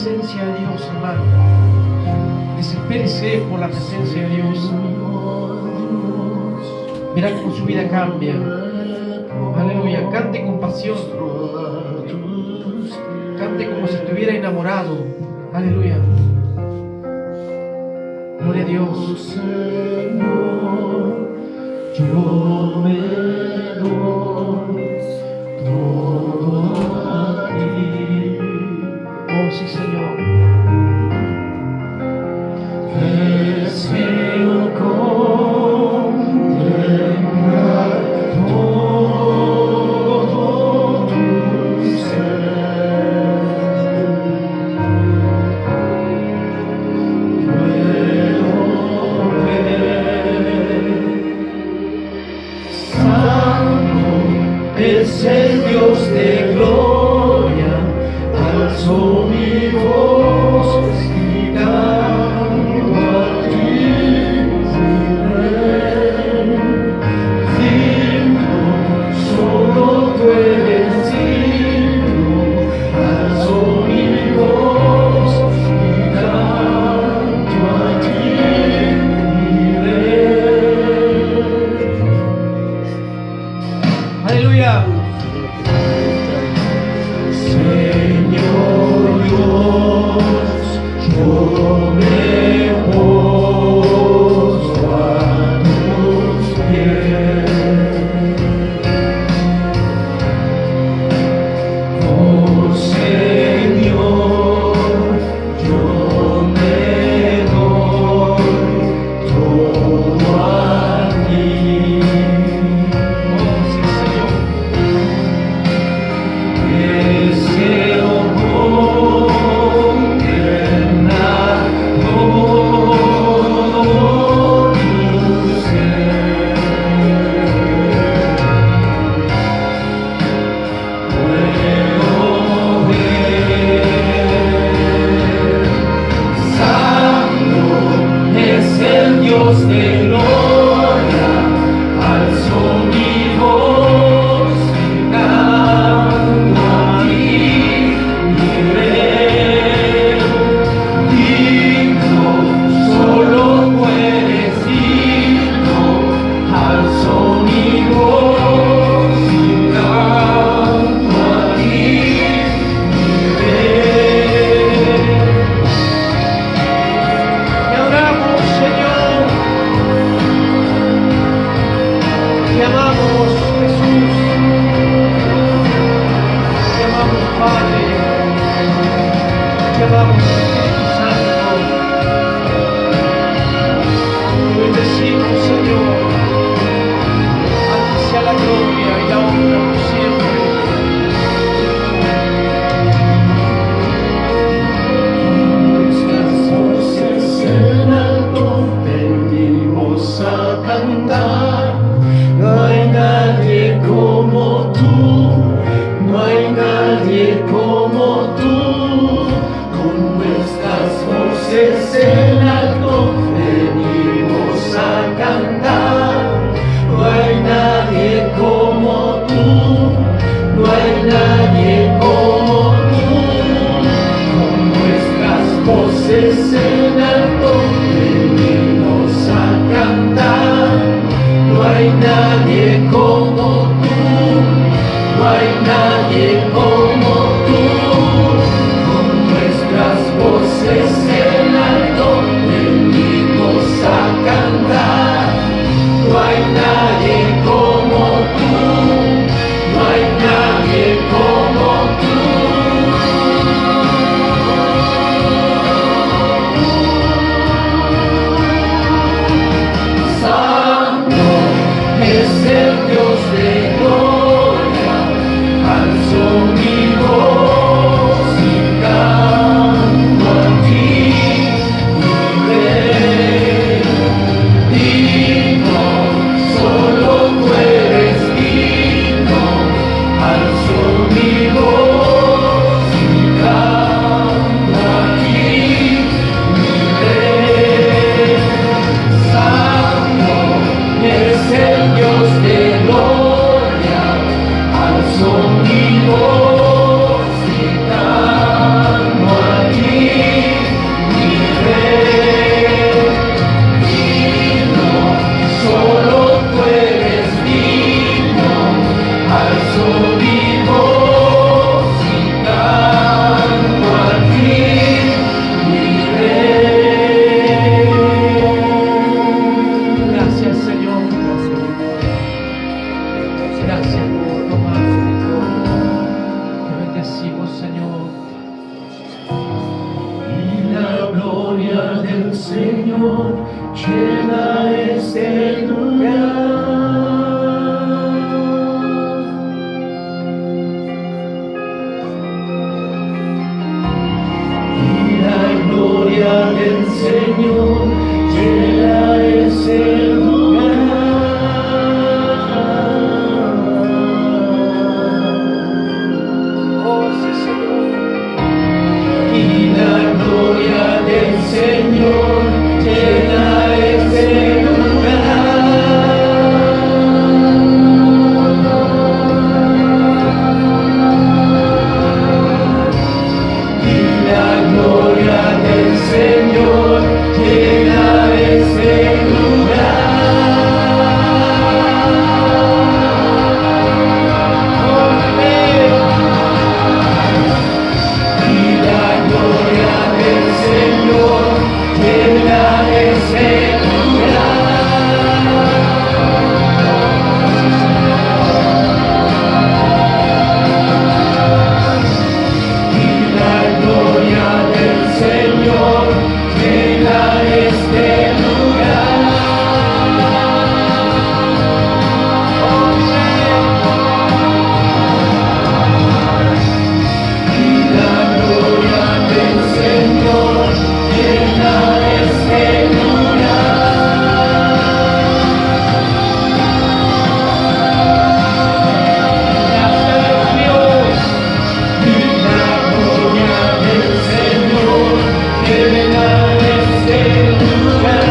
Presencia de Dios, hermano. Desespérese por la presencia de Dios. Verá cómo su vida cambia. Aleluya. Cante con pasión. Cante como si estuviera enamorado. Aleluya. Gloria a Dios. Señor, yo me doy todo a ti. Oh, sí, Señor. Deseo contemplar todo tu ser. Puedo ver, Santo es el Dios de gloria, alzo mi voz y canto a ti, mi Rey. Digno, solo tú eres digno, alzo mi voz y canto a ti, mi Rey. Aleluya. Señor Dios, yo me postro a tus pies. Oh Señor, yo me doy todo a ti. Oh, sí, Señor. Deseo contemplar todo tu ser. Puedo ver, Santo es el Dios de gloria, alzo mi voz y canto a ti, mi Rey. Digno, solo tú eres digno, alzo mi voz y canto a ti, mi Rey. Te adoramos, Señor. Te amamos, Jesús. Te amamos, Padre. Te amamos, Espíritu Santo. Te bendecimos, Señor. A ti sea la gloria y la honra por siempre. Nuestras voces en alto venimos a cantar. No hay nadie como tú, no hay nadie como tú. Con gloria del Señor llena este lugar. Y la gloria del Señor llena este lugar. Oh, sí, Señor. Y la gloria del Señor llena este lugar. Y la gloria del Señor llena este lugar. Y la gloria del Señor llena este lugar. Y la gloria del Señor llena este lugar. Y la gloria del Señor llena este lugar. Gracias, Dios. Y la gloria del Señor llena este lugar.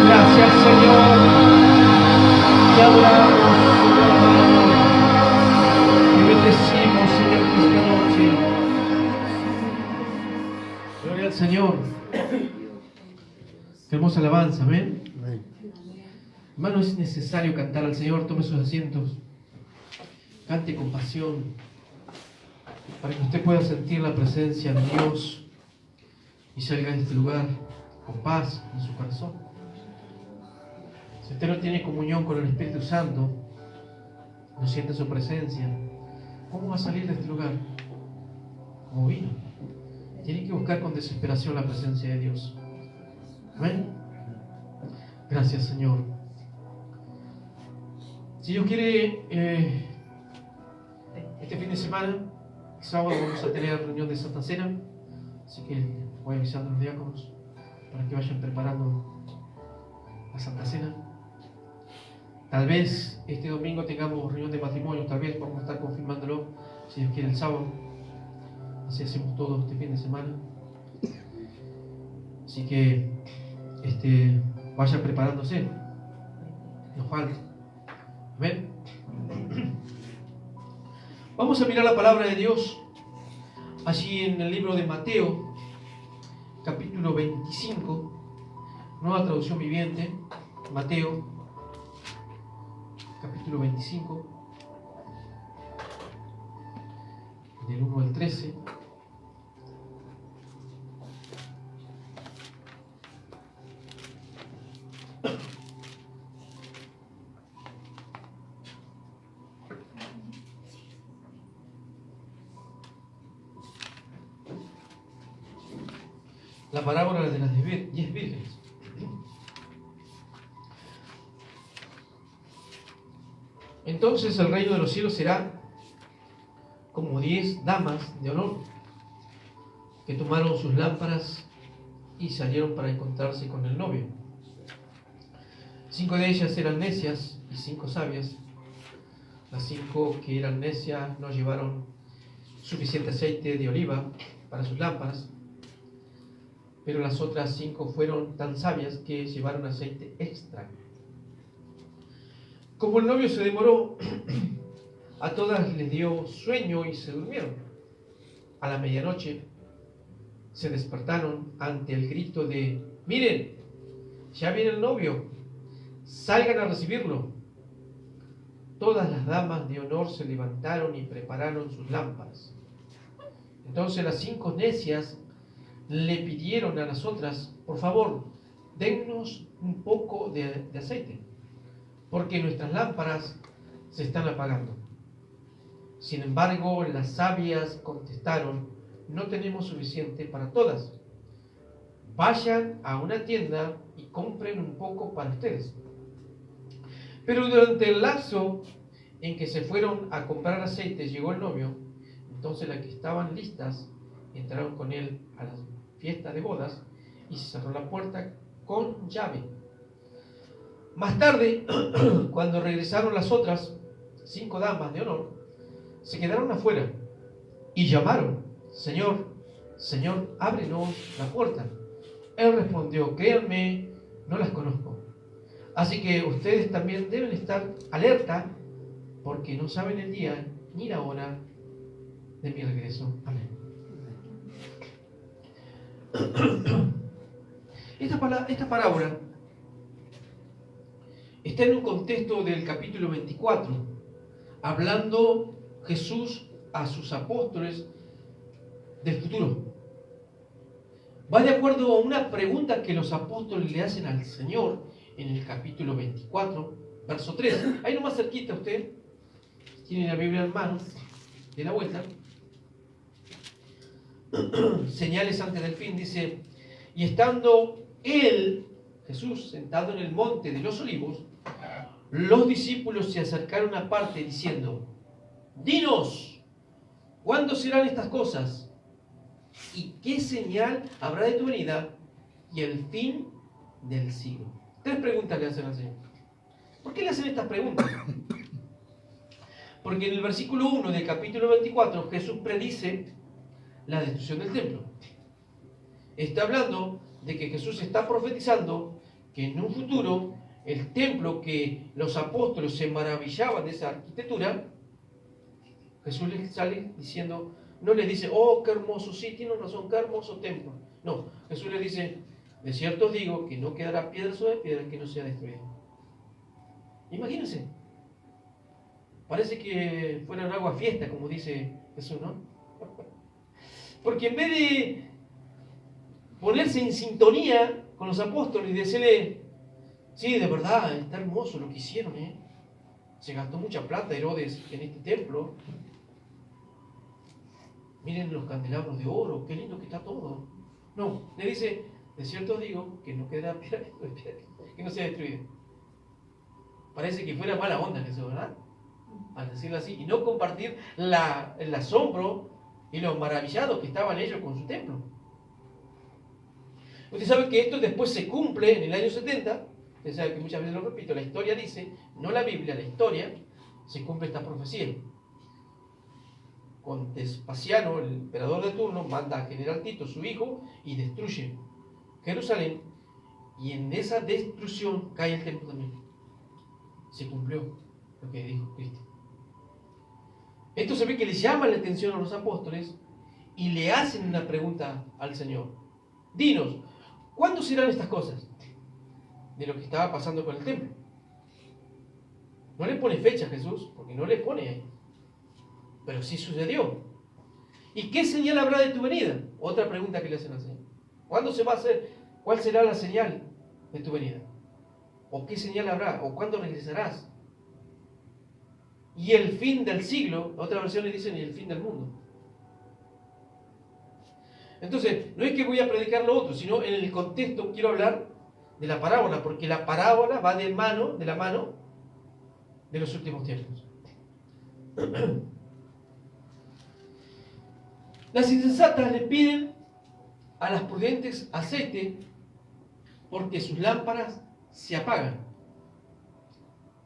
Gracias, Señor. Te adoramos, Señor. Te bendecimos, Señor, esta noche. Gloria al Señor. Qué hermosa alabanza, amén. Hermano, es necesario cantar al Señor. Tome sus asientos. Cante con pasión, para que usted pueda sentir la presencia de Dios y salga de este lugar con paz en su corazón. Si usted no tiene comunión con el Espíritu Santo, no siente su presencia, ¿cómo va a salir de este lugar? Como vino. Tiene que buscar con desesperación la presencia de Dios. Amén. Gracias, Señor. Si Dios quiere, este fin de semana, el sábado, vamos a tener reunión de Santa Cena, así que voy avisando a los diáconos para que vayan preparando la Santa Cena. Tal vez este domingo tengamos reunión de matrimonio, tal vez vamos a estar confirmándolo, si Dios quiere, el sábado. Así hacemos todo este fin de semana. Así que vayan preparándose, nos falta. Amén. Vamos a mirar la palabra de Dios allí en el libro de Mateo, capítulo 25, nueva traducción viviente. Mateo, capítulo 25, del 1 al 13. La parábola de las 10 vírgenes. Entonces el reino de los cielos será como 10 damas de honor que tomaron sus lámparas y salieron para encontrarse con el novio. 5 de ellas eran necias y 5 sabias. Las 5 que eran necias no llevaron suficiente aceite de oliva para sus lámparas, pero las otras 5 fueron tan sabias que llevaron aceite extra. Como el novio se demoró, a todas les dio sueño y se durmieron. A la medianoche se despertaron ante el grito de: miren, ya viene el novio, salgan a recibirlo. Todas las damas de honor se levantaron y prepararon sus lámparas. Entonces las 5 necias le pidieron a las otras: por favor, dennos un poco de aceite, porque nuestras lámparas se están apagando. Sin embargo, las sabias contestaron: no tenemos suficiente para todas. Vayan a una tienda y compren un poco para ustedes. Pero durante el lapso en que se fueron a comprar aceite, llegó el novio. Entonces las que estaban listas entraron con él a la fiesta de bodas y se cerró la puerta con llave. Más tarde, cuando regresaron las otras 5 damas de honor, se quedaron afuera y llamaron: Señor, Señor, ábrenos la puerta. Él respondió: créanme, no las conozco. Así que ustedes también deben estar alerta, porque no saben el día ni la hora de mi regreso. Amén. Esta parábola está en un contexto del capítulo 24, hablando Jesús a sus apóstoles del futuro. Va de acuerdo a una pregunta que los apóstoles le hacen al Señor en el capítulo 24, verso 3. Ahí nomás cerquita usted, tiene la Biblia en mano, de la vuelta. Señales antes del fin, dice: y estando él, Jesús, sentado en el monte de los olivos, los discípulos se acercaron aparte diciendo: dinos, ¿cuándo serán estas cosas? ¿Y qué señal habrá de tu venida y el fin del siglo? 3 preguntas le hacen al Señor. ¿Por qué le hacen estas preguntas? Porque en el versículo 1 del capítulo 24 Jesús predice la destrucción del templo. Está hablando de que Jesús está profetizando que en un futuro el templo, que los apóstoles se maravillaban de esa arquitectura, Jesús les sale diciendo, no les dice: oh, qué hermoso, sí, tiene razón, qué hermoso templo. No, Jesús les dice: de cierto os digo que no quedará piedra sobre piedra que no sea destruida. Imagínense, parece que fuera un agua fiesta, como dice Jesús, ¿no? Porque en vez de ponerse en sintonía con los apóstoles y decirle: sí, de verdad, está hermoso lo que hicieron, se gastó mucha plata Herodes en este templo. Miren los candelabros de oro, qué lindo que está todo. No, le dice: de cierto os digo que no quedará piedra que no sea destruida. Parece que fuera mala onda eso, ¿verdad? Al decirlo así, y no compartir el asombro y lo maravillados que estaban ellos con su templo. Usted sabe que esto después se cumple en el año 70. Usted sabe que muchas veces lo repito, la historia dice, no la Biblia, la historia, se cumple esta profecía. Con Vespasiano, el emperador de turno, manda a general Tito, su hijo, y destruye Jerusalén, y en esa destrucción cae el templo también. Se cumplió lo que dijo Cristo. Esto se ve que les llama la atención a los apóstoles y le hacen una pregunta al Señor: dinos, ¿cuándo serán estas cosas? De lo que estaba pasando con el templo. No le pone fecha a Jesús, porque no le pone ahí, pero sí sucedió. ¿Y qué señal habrá de tu venida? Otra pregunta que le hacen al Señor: ¿cuándo se va a hacer? ¿Cuál será la señal de tu venida? ¿O qué señal habrá? ¿O cuándo regresarás? Y el fin del siglo, otra versión le dicen: y el fin del mundo. Entonces, no es que voy a predicar lo otro, sino en el contexto quiero hablar de la parábola, porque la parábola va de la mano de los últimos tiempos. Las insensatas le piden a las prudentes aceite porque sus lámparas se apagan.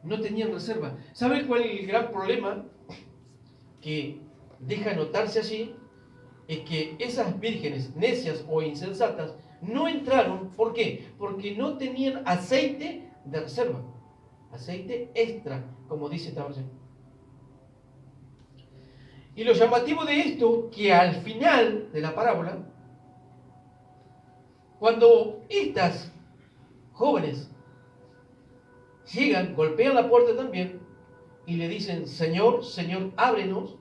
No tenían reserva. ¿Saben cuál es el gran problema que deja notarse allí? Es que esas vírgenes necias o insensatas no entraron. ¿Por qué? Porque no tenían aceite de reserva, aceite extra, como dice esta versión. Y lo llamativo de esto, que al final de la parábola, cuando estas jóvenes llegan, golpean la puerta también y le dicen: Señor, Señor, ábrenos,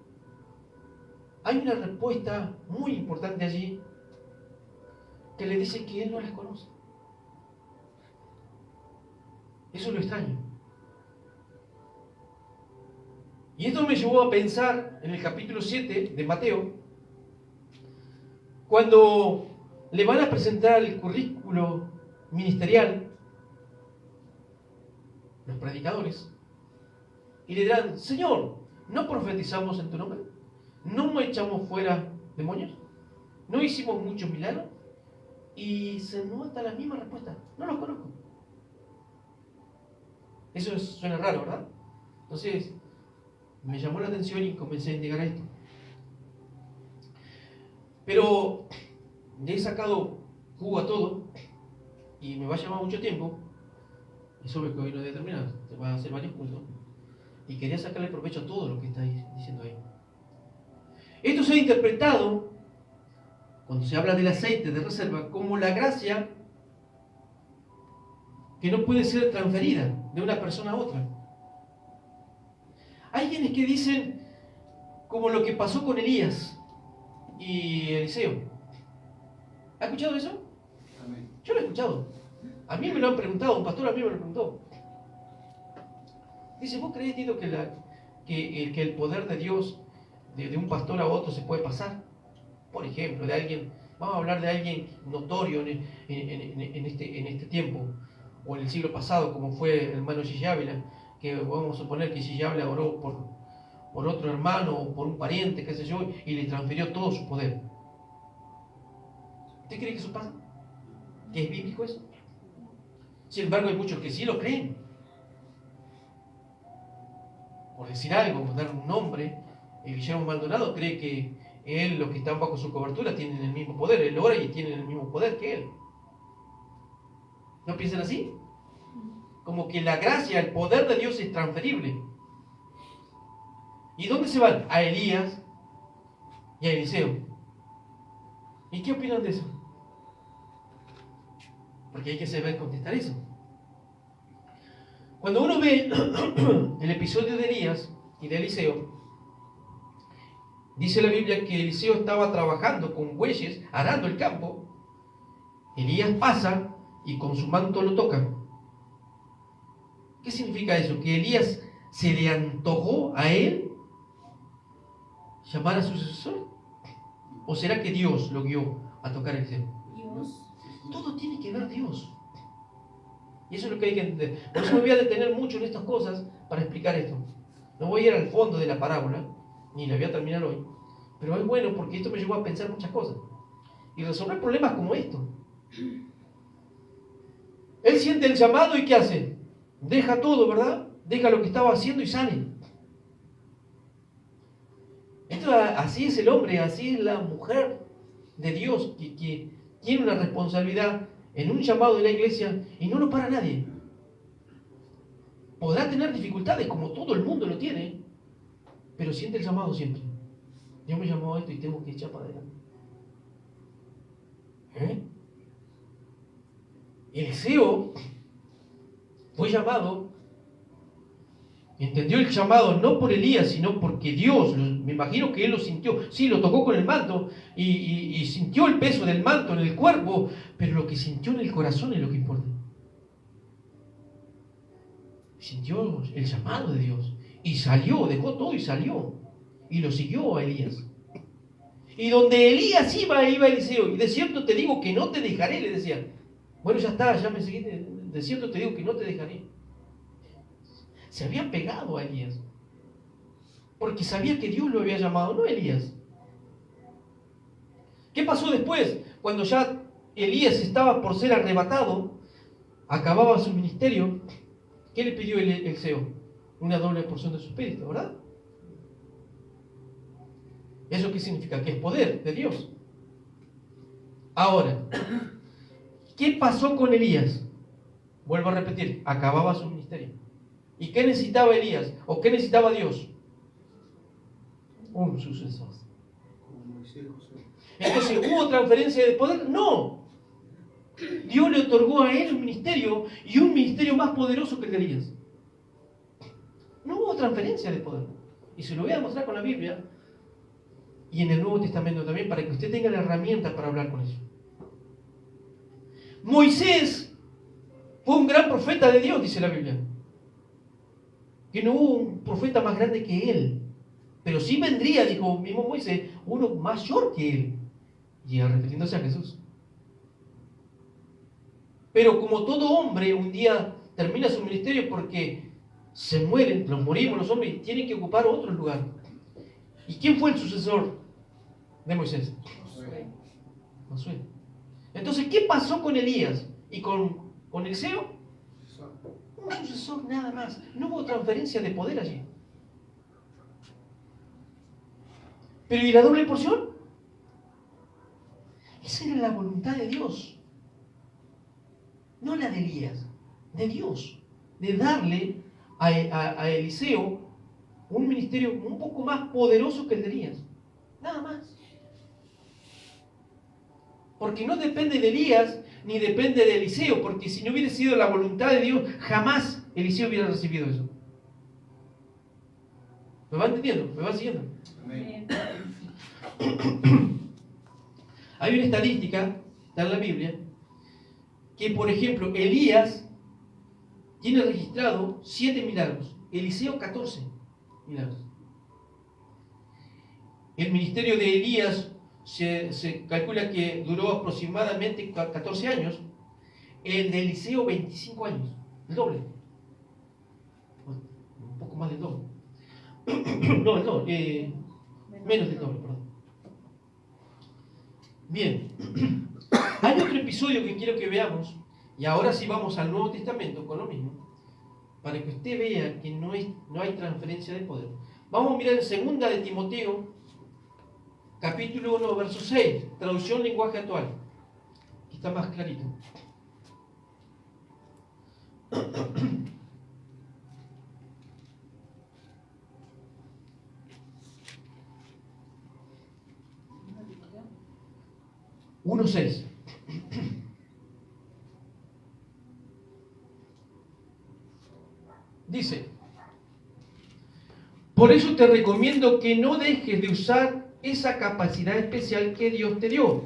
hay una respuesta muy importante allí, que le dice que Él no las conoce. Eso es lo extraño. Y esto me llevó a pensar en el capítulo 7 de Mateo, cuando le van a presentar el currículo ministerial, los predicadores, y le dirán: Señor, ¿no profetizamos en tu nombre? ¿No echamos fuera demonios? ¿No hicimos muchos milagros? Y se nota la misma respuesta: no los conozco. Eso suena raro, ¿verdad? Entonces, me llamó la atención y comencé a investigar esto. Pero le he sacado jugo a todo y me va a llevar mucho tiempo. Es obvio que hoy no he determinado, te va a hacer varios puntos. Y quería sacarle provecho a todo lo que está diciendo ahí. Esto se ha interpretado, cuando se habla del aceite de reserva, como la gracia que no puede ser transferida de una persona a otra. Hay quienes que dicen, como lo que pasó con Elías y Eliseo. ¿Ha escuchado eso? Amén. Yo lo he escuchado. A mí me lo han preguntado, un pastor a mí me lo preguntó. Dice: ¿vos crees, Tito, que el poder de Dios de un pastor a otro se puede pasar? Por ejemplo, de alguien, vamos a hablar de alguien notorio en este tiempo, o en el siglo pasado, como fue el hermano Gigi Ávila, que vamos a suponer que Gigi Ávila oró por otro hermano o por un pariente, qué sé yo, y le transfirió todo su poder. ¿Usted cree que eso pasa? ¿Que es bíblico eso? Sin embargo, hay muchos que sí lo creen. Por decir algo, por dar un nombre, Guillermo Maldonado cree que él, los que están bajo su cobertura, tienen el mismo poder. Él ora y tienen el mismo poder que él. ¿No piensan así? Como que la gracia, el poder de Dios es transferible. ¿Y dónde se van? A Elías y a Eliseo. ¿Y qué opinan de eso? Porque hay que saber contestar eso. Cuando uno ve el episodio de Elías y de Eliseo, dice la Biblia que Eliseo estaba trabajando con bueyes, arando el campo. Elías pasa y con su manto lo toca. ¿Qué significa eso? ¿Que Elías se le antojó a él llamar a su sucesor? ¿O será que Dios lo guió a tocar a Eliseo? Dios. Todo tiene que ver Dios. Y eso es lo que hay que entender. Por eso me voy a detener mucho en estas cosas para explicar esto. No voy a ir al fondo de la parábola, ni la voy a terminar hoy. Pero es bueno porque esto me llevó a pensar muchas cosas. Y resolver problemas como esto. Él siente el llamado y ¿qué hace? Deja todo, ¿verdad? Deja lo que estaba haciendo y sale. Así es el hombre, así es la mujer de Dios que tiene una responsabilidad en un llamado de la iglesia y no lo para nadie. Podrá tener dificultades como todo el mundo lo tiene, pero siente el llamado siempre. Dios me llamó a esto y tengo que echar para adelante. Eliseo fue llamado, entendió el llamado no por Elías, sino porque Dios, me imagino que él lo sintió. Sí, lo tocó con el manto y sintió el peso del manto en el cuerpo, pero lo que sintió en el corazón es lo que importa. Sintió el llamado de Dios y salió, dejó todo y salió y lo siguió a Elías. Y donde Elías iba Eliseo. Y de cierto te digo que no te dejaré, le decía. Bueno, ya está, ya me seguiste. De cierto te digo que no te dejaré. Se había pegado a Elías, porque sabía que Dios lo había llamado, no Elías. ¿Qué pasó después? Cuando ya Elías estaba por ser arrebatado, acababa su ministerio, ¿qué le pidió Eliseo? Una doble porción de su espíritu, ¿verdad? ¿Eso qué significa? Que es poder de Dios. Ahora, ¿qué pasó con Elías? Vuelvo a repetir, acababa su ministerio. ¿Y qué necesitaba Elías? ¿O qué necesitaba Dios? Un sucesor. Entonces, ¿hubo transferencia de poder? No. Dios le otorgó a él un ministerio y un ministerio más poderoso que el de Elías. No hubo transferencia de poder. Y se lo voy a demostrar con la Biblia y en el Nuevo Testamento también, para que usted tenga la herramienta para hablar con eso. Moisés fue un gran profeta de Dios, dice la Biblia. que no hubo un profeta más grande que él. Pero sí vendría, dijo mismo Moisés, uno mayor que él. Y refiriéndose a Jesús. Pero como todo hombre, un día termina su ministerio porque se mueren, nos morimos los hombres y tienen que ocupar otro lugar. ¿Y quién fue el sucesor de Moisés? Josué. Entonces, ¿qué pasó con Elías y con Eliseo? Un sucesor nada más. No hubo transferencia de poder allí. Pero ¿y la doble porción? Esa era la voluntad de Dios. No la de Elías, de Dios. De darle a Eliseo un ministerio un poco más poderoso que el de Elías. Nada más. Porque no depende de Elías ni depende de Eliseo, porque si no hubiera sido la voluntad de Dios, jamás Eliseo hubiera recibido eso. ¿Me va entendiendo? ¿Me va siguiendo? Amén. Hay una estadística, está en la Biblia, que por ejemplo Elías tiene registrado 7 milagros, Eliseo 14 milagros. El ministerio de Elías se calcula que duró aproximadamente 14 años, el de Eliseo 25 años, el doble. Un poco más del doble. No, el doble, menos del doble, perdón. Bien, hay otro episodio que quiero que veamos, y ahora sí vamos al Nuevo Testamento con lo mismo, para que usted vea que no hay transferencia de poder. Vamos a mirar en 2 de Timoteo, capítulo 1, verso 6, traducción lenguaje actual, que está más clarito. Uno 6. Dice: por eso te recomiendo que no dejes de usar esa capacidad especial que Dios te dio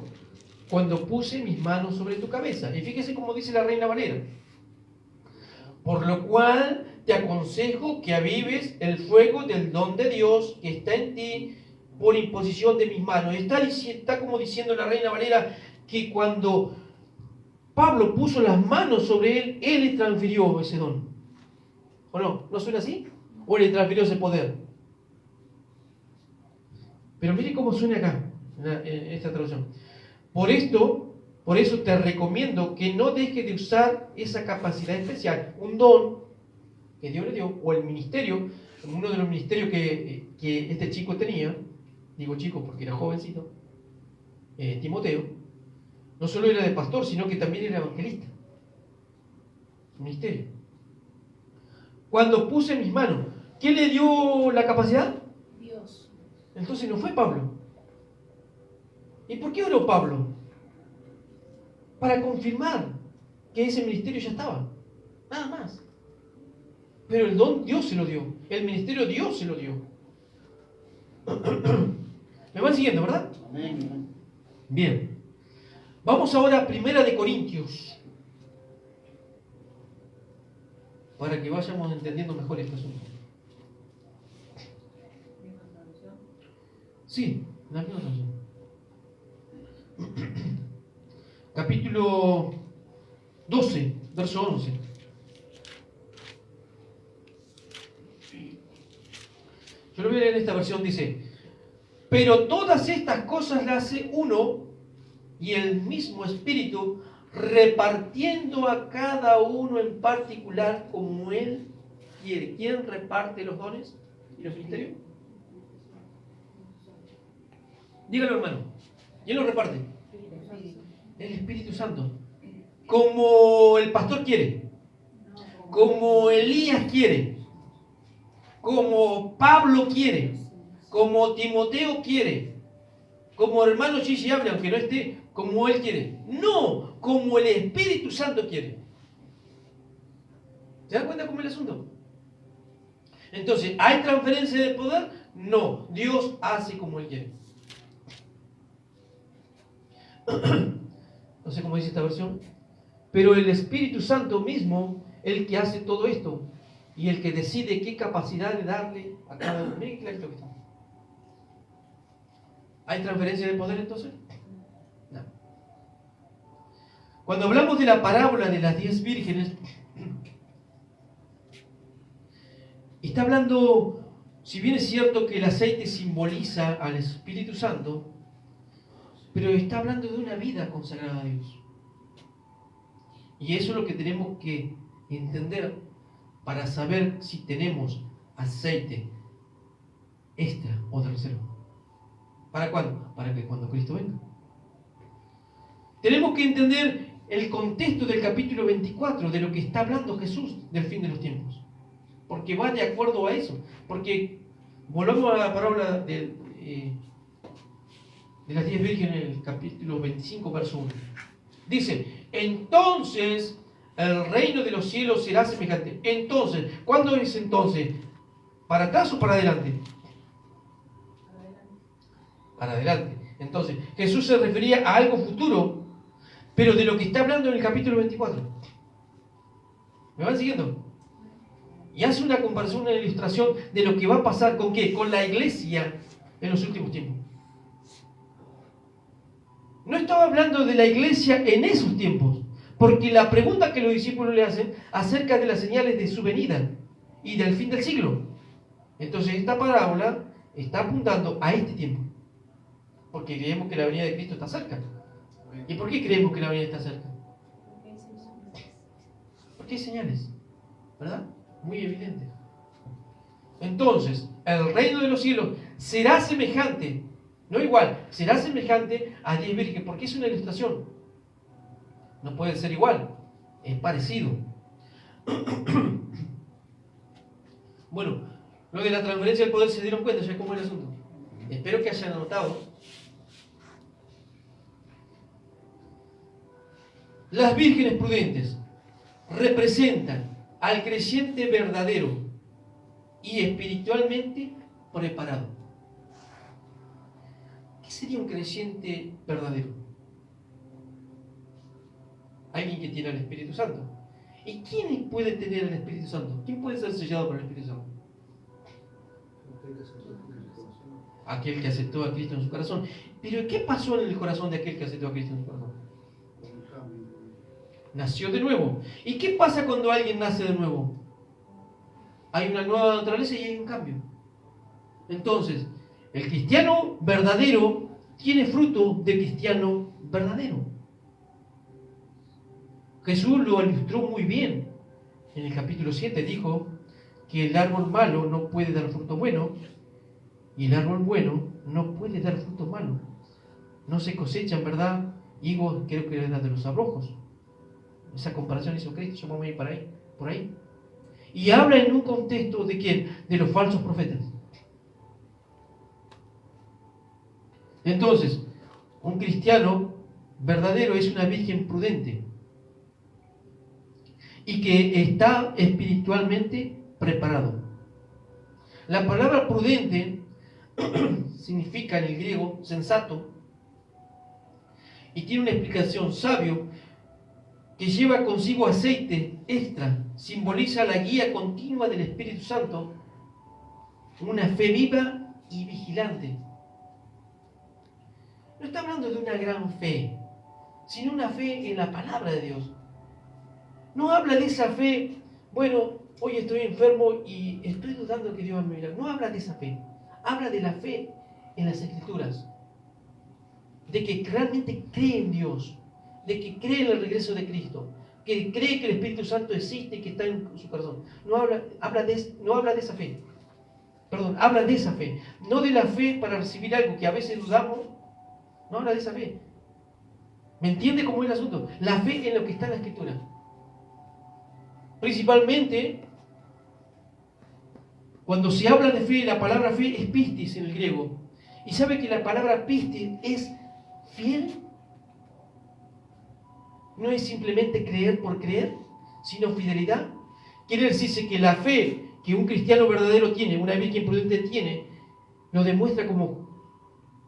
cuando puse mis manos sobre tu cabeza. Y fíjese cómo dice la Reina Valera: por lo cual te aconsejo que avives el fuego del don de Dios que está en ti por imposición de mis manos. Está como diciendo la Reina Valera que cuando Pablo puso las manos sobre él le transfirió ese don. ¿O no? ¿No suena así? ¿O le transfirió ese poder? Pero mire cómo suena acá, en esta traducción. Por eso te recomiendo que no dejes de usar esa capacidad especial, un don que Dios le dio, o el ministerio, uno de los ministerios que este chico tenía, digo chico porque era jovencito, Timoteo, no solo era de pastor, sino que también era evangelista. Ministerio. Cuando puse mis manos, ¿quién le dio la capacidad? Dios. Entonces no fue Pablo. ¿Y por qué oró Pablo? Para confirmar que ese ministerio ya estaba. Nada más. Pero el don Dios se lo dio. El ministerio Dios se lo dio. ¿Me van siguiendo, verdad? Amén. Bien. Vamos ahora a 1 de Corintios. Para que vayamos entendiendo mejor este asunto. Sí, la misma traducción. Capítulo 12, verso 11. Yo lo voy a leer en esta versión, dice: pero todas estas cosas las hace uno y el mismo Espíritu, repartiendo a cada uno en particular como Él quiere. ¿Quién reparte los dones y los ministerios? Dígalo, hermano. ¿Quién los reparte? El Espíritu Santo. Como el pastor quiere, como Elías quiere, como Pablo quiere, como Timoteo quiere, como hermano Chichi habla, aunque no esté, como él quiere. No, como el Espíritu Santo quiere. ¿Se dan cuenta cómo es el asunto? Entonces, ¿hay transferencia de poder? No, Dios hace como Él quiere. No sé cómo dice esta versión. Pero el Espíritu Santo mismo, el que hace todo esto, y el que decide qué capacidad de darle a cada uno. Miren qué clarito que está. ¿Hay transferencia de poder entonces? No. Cuando hablamos de la parábola de las 10 vírgenes, está hablando, si bien es cierto que el aceite simboliza al Espíritu Santo, pero está hablando de una vida consagrada a Dios. Y eso es lo que tenemos que entender para saber si tenemos aceite extra o de reserva. ¿Para cuándo? Para que cuando Cristo venga. Tenemos que entender el contexto del capítulo 24, de lo que está hablando Jesús del fin de los tiempos. Porque va de acuerdo a eso. Porque volvamos a la parábola de las 10 vírgenes en el capítulo 25, verso 1. Dice, entonces el reino de los cielos será semejante. Entonces, ¿cuándo es entonces? ¿Para atrás o para adelante? Para adelante. Entonces, Jesús se refería a algo futuro, pero de lo que está hablando en el capítulo 24. ¿Me van siguiendo? Y hace una comparación, una ilustración de lo que va a pasar con ¿qué? Con la iglesia en los últimos tiempos. No estaba hablando de la iglesia en esos tiempos, porque la pregunta que los discípulos le hacen acerca de las señales de su venida y del fin del siglo. Entonces esta parábola está apuntando a este tiempo, porque creemos que la venida de Cristo está cerca. ¿Y por qué creemos que la venida está cerca? Porque hay señales, ¿verdad? Muy evidentes. Entonces, el reino de los cielos será semejante, no igual, será semejante a 10 vírgenes, porque es una ilustración. No puede ser igual, es parecido. Bueno, lo de la transferencia del poder se dieron cuenta ya cómo es el asunto. Espero que hayan anotado. Las vírgenes prudentes representan al creyente verdadero y espiritualmente preparado. ¿Qué sería un creyente verdadero? Alguien que tiene el Espíritu Santo. ¿Y quién puede tener el Espíritu Santo? ¿Quién puede ser sellado por el Espíritu Santo? Aquel que aceptó a Cristo en su corazón. Pero ¿qué pasó en el corazón de aquel que aceptó a Cristo en su corazón? Nació de nuevo. ¿Y qué pasa cuando alguien nace de nuevo? Hay una nueva naturaleza y hay un cambio. Entonces, el cristiano verdadero tiene fruto de cristiano verdadero. Jesús lo ilustró muy bien. En el capítulo 7 dijo que el árbol malo no puede dar fruto bueno y el árbol bueno no puede dar fruto malo. No se cosechan, ¿verdad? Higos, creo que era de los abrojos. Esa comparación hizo Cristo, yo me voy a ir por ahí. Y habla en un contexto de ¿quién? De los falsos profetas. Entonces, un cristiano verdadero es una virgen prudente y que está espiritualmente preparado. La palabra prudente significa en el griego sensato y tiene una explicación sabio que lleva consigo aceite extra, simboliza la guía continua del Espíritu Santo, una fe viva y vigilante. No está hablando de una gran fe, sino una fe en la palabra de Dios. No habla de esa fe, bueno, hoy estoy enfermo y estoy dudando que Dios va a mirar. No habla de esa fe, habla de la fe en las Escrituras, de que realmente cree en Dios, de que cree en el regreso de Cristo, que cree que el Espíritu Santo existe y que está en su corazón. No habla de esa fe. Perdón, habla de esa fe. No de la fe para recibir algo que a veces dudamos. No habla de esa fe. ¿Me entiende cómo es el asunto? La fe en lo que está en la Escritura. Principalmente, cuando se habla de fe, la palabra fe es pistis en el griego. Y sabe que la palabra pistis es fiel. No es simplemente creer por creer, sino fidelidad. Quiere decirse que la fe que un cristiano verdadero tiene, una virgen prudente tiene, lo demuestra como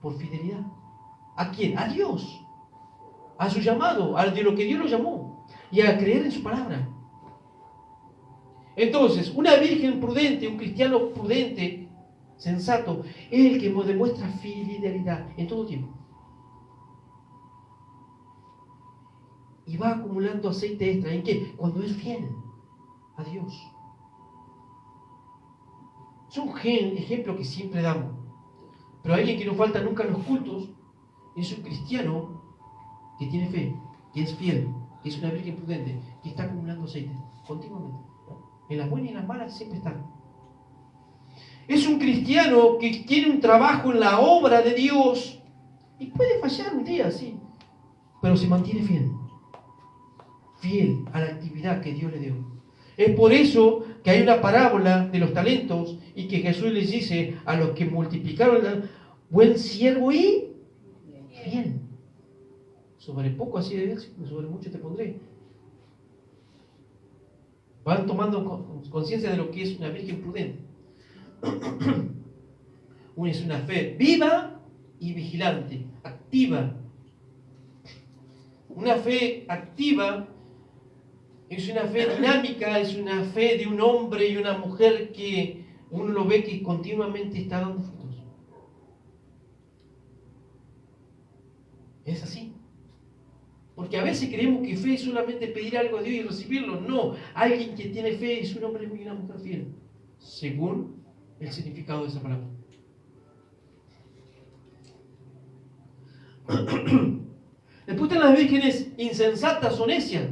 por fidelidad. ¿A quién? A Dios. A su llamado, a de lo que Dios lo llamó. Y a creer en su palabra. Entonces, una virgen prudente, un cristiano prudente, sensato, es el que demuestra fidelidad en todo tiempo. Y va acumulando aceite extra. ¿En qué? Cuando es fiel a Dios. Es un ejemplo que siempre damos. Pero alguien que no falta nunca en los cultos es un cristiano que tiene fe, que es fiel, que es una virgen prudente, que está acumulando aceite continuamente. En las buenas y en las malas siempre está. Es un cristiano que tiene un trabajo en la obra de Dios y puede fallar un día, sí, pero se mantiene fiel. Fiel a la actividad que Dios le dio. Es por eso que hay una parábola de los talentos y que Jesús les dice a los que multiplicaron, buen siervo y fiel. Sobre poco así de bien, sobre mucho te pondré. Van tomando conciencia de lo que es una virgen prudente. Es una fe viva y vigilante, activa. Una fe activa es una fe dinámica, es una fe de un hombre y una mujer que uno lo ve que continuamente está dando frutos. Es así. Porque a veces creemos que fe es solamente pedir algo a Dios y recibirlo. No, alguien que tiene fe es un hombre y una mujer fiel, según el significado de esa palabra. Después están las vírgenes insensatas o necias.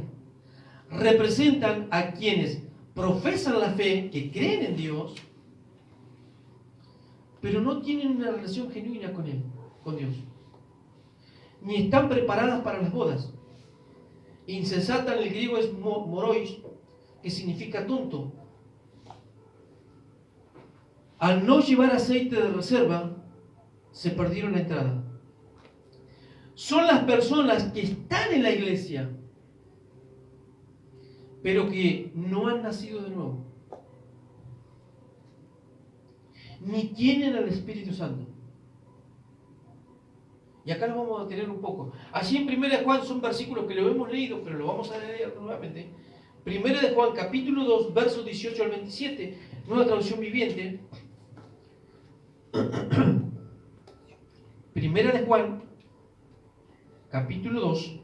Representan a quienes profesan la fe, que creen en Dios, pero no tienen una relación genuina con Él, con Dios. Ni están preparadas para las bodas. Insensata en el griego es morois, que significa tonto. Al no llevar aceite de reserva, se perdieron la entrada. Son las personas que están en la iglesia, pero que no han nacido de nuevo, ni tienen al Espíritu Santo. Y acá lo vamos a tener un poco. Allí en 1 de Juan son versículos que lo hemos leído, pero lo vamos a leer nuevamente. 1 de Juan, capítulo 2, versos 18 al 27, nueva traducción viviente. 1 de Juan, capítulo 2,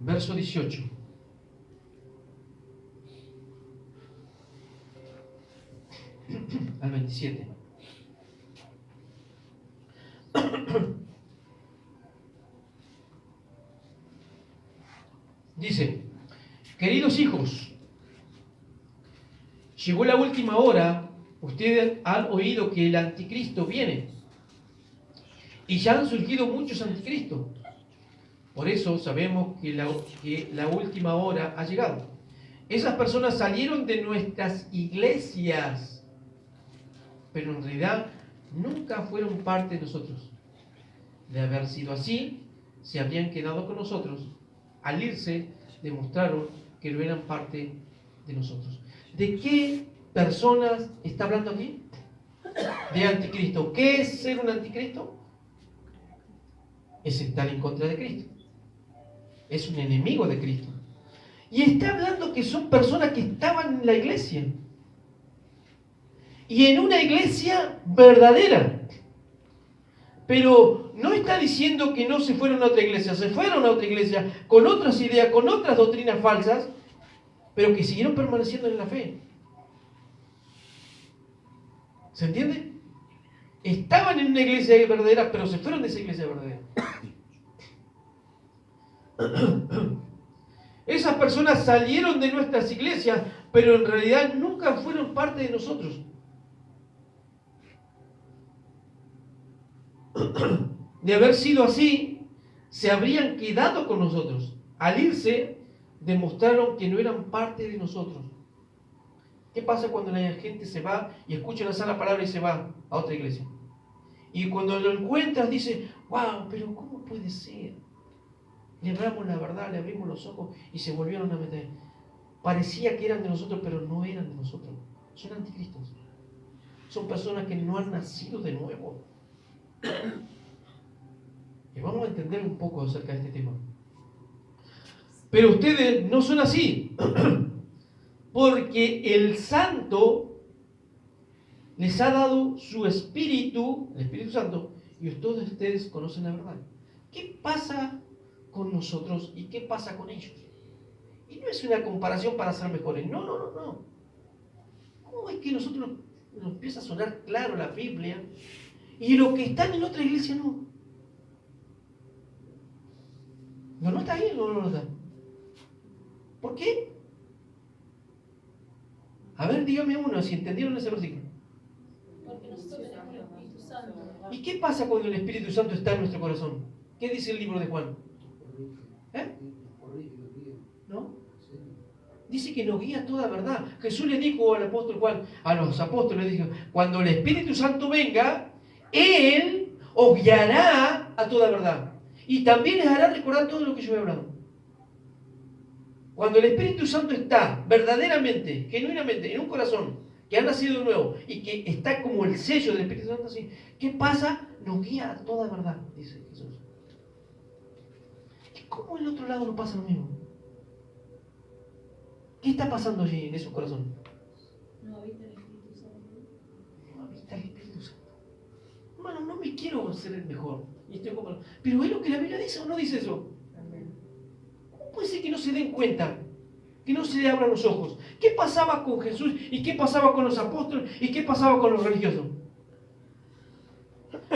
verso 18. Al 27. Dice: queridos hijos, llegó la última hora. Ustedes han oído que el anticristo viene, y ya han surgido muchos anticristos. Por eso sabemos que la última hora ha llegado. Esas personas salieron de nuestras iglesias, pero en realidad nunca fueron parte de nosotros. De haber sido así, se habrían quedado con nosotros. Al irse, demostraron que no eran parte de nosotros. ¿De qué personas está hablando aquí? De anticristo. ¿Qué es ser un anticristo? Es estar en contra de Cristo. Es un enemigo de Cristo. Y está hablando que son personas que estaban en la iglesia. Y en una iglesia verdadera. Pero no está diciendo que no se fueron a otra iglesia. Se fueron a otra iglesia con otras ideas, con otras doctrinas falsas, pero que siguieron permaneciendo en la fe. ¿Se entiende? Estaban en una iglesia verdadera, pero se fueron de esa iglesia verdadera. Esas personas salieron de nuestras iglesias, pero en realidad nunca fueron parte de nosotros. De haber sido así, se habrían quedado con nosotros. Al irse, demostraron que no eran parte de nosotros. ¿Qué pasa cuando la gente se va y escucha la sana palabra y se va a otra iglesia? Y cuando lo encuentras dice: wow, pero ¿cómo puede ser? Le hablamos la verdad, le abrimos los ojos y se volvieron a meter. Parecía que eran de nosotros, pero no eran de nosotros. Son anticristos. Son personas que no han nacido de nuevo. Y vamos a entender un poco acerca de este tema. Pero ustedes no son así. porque el Santo les ha dado su Espíritu, el Espíritu Santo, y todos ustedes conocen la verdad. ¿Qué pasa con nosotros y qué pasa con ellos? Y no es una comparación para ser mejores, no. ¿Cómo es que nosotros nos empieza a sonar claro la Biblia y lo que están en otra iglesia no? ¿Lo nota ahí o no lo nota? ¿Por qué? A ver, dígame uno si entendieron ese versículo. Porque nosotros tenemos el Espíritu Santo. ¿Y qué pasa cuando el Espíritu Santo está en nuestro corazón? ¿Qué dice el libro de Juan? ¿No? Dice que nos guía toda verdad. Jesús le dijo al apóstol Juan, a los apóstoles, le dijo, cuando el Espíritu Santo venga, Él os guiará a toda verdad. Y también les hará recordar todo lo que yo he hablado. Cuando el Espíritu Santo está verdaderamente, genuinamente, en un corazón que ha nacido de nuevo y que está como el sello del Espíritu Santo así, ¿qué pasa? Nos guía a toda verdad, dice Jesús. ¿Y cómo en el otro lado no pasa lo mismo? ¿Qué está pasando allí en su corazón? No habita el Espíritu Santo. No habita el Espíritu Santo. Hermano, no me quiero ser el mejor. Pero ¿es lo que la Biblia dice o no dice eso? ¿Cómo puede ser que no se den cuenta? Que no se le abran los ojos. ¿Qué pasaba con Jesús? ¿Y qué pasaba con los apóstoles? ¿Y qué pasaba con los religiosos?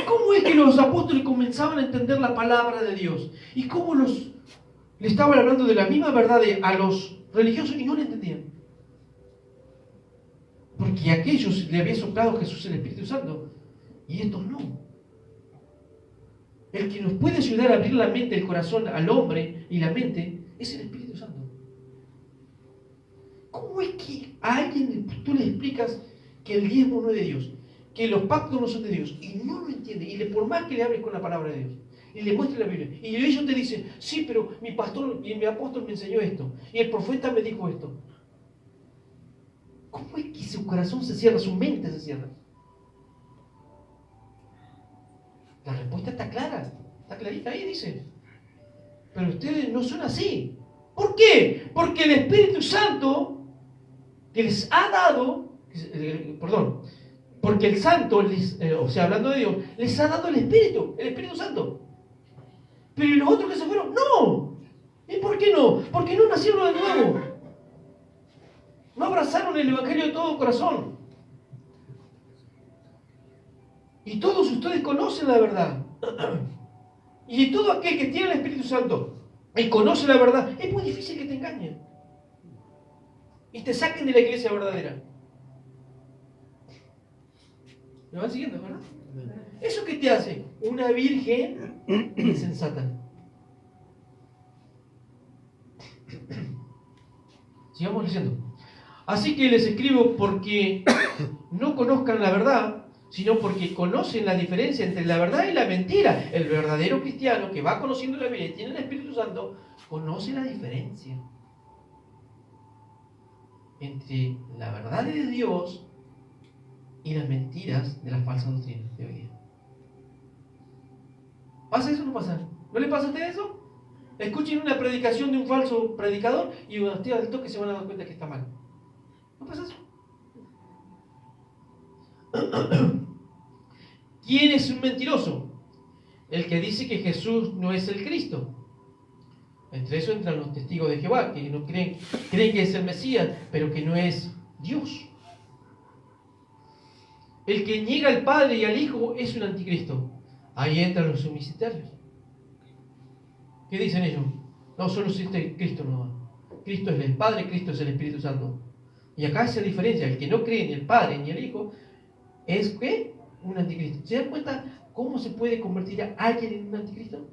¿Cómo es que los apóstoles comenzaban a entender la palabra de Dios? ¿Y cómo le estaban hablando de la misma verdad a los religiosos y no le entendían? Porque a aquellos le había soplado Jesús el Espíritu Santo y estos no. El que nos puede ayudar a abrir la mente, el corazón al hombre y la mente es el Espíritu Santo. ¿Cómo es que a alguien tú le explicas que el diezmo no es de Dios, que los pactos no son de Dios y no lo entiende? Y por más que le hables con la palabra de Dios y le muestres la Biblia y ellos te dicen, sí, pero mi pastor y mi apóstol me enseñó esto y el profeta me dijo esto. ¿Cómo es que su corazón se cierra, su mente se cierra? La respuesta está clara, está clarita ahí, dice. Pero ustedes no son así. ¿Por qué? Porque el Espíritu Santo que les ha dado, porque el Santo, hablando de Dios, les ha dado el Espíritu Santo. Pero ¿y los otros que se fueron? No. ¿Y por qué no? Porque no nacieron de nuevo. No abrazaron el Evangelio de todo corazón. Y todos ustedes conocen la verdad. Y todo aquel que tiene el Espíritu Santo y conoce la verdad, es muy difícil que te engañen y te saquen de la iglesia verdadera. ¿Me van siguiendo, verdad? ¿Eso qué te hace? Una virgen insensata. Sigamos leyendo. Así que les escribo porque no conozcan la verdad, sino porque conocen la diferencia entre la verdad y la mentira. El verdadero cristiano que va conociendo la Biblia y tiene el Espíritu Santo, conoce la diferencia entre la verdad de Dios y las mentiras de las falsas doctrinas de hoy día. ¿Pasa eso o no pasa? ¿No le pasa a usted eso? Escuchen una predicación de un falso predicador y ustedes al toque se van a dar cuenta que está mal. ¿No pasa eso? ¿Quién es un mentiroso? El que dice que Jesús no es el Cristo. Entre eso entran los testigos de Jehová, que no creen que es el Mesías, pero que no es Dios. El que niega al Padre y al Hijo es un anticristo. Ahí entran los sumisitarios. ¿Qué dicen ellos? No, solo existe Cristo, no. Cristo es el Padre, Cristo es el Espíritu Santo. Y acá hace la diferencia. El que no cree ni el Padre ni el Hijo es ¿qué? Un anticristo. ¿Se dan cuenta cómo se puede convertir a alguien en un anticristo?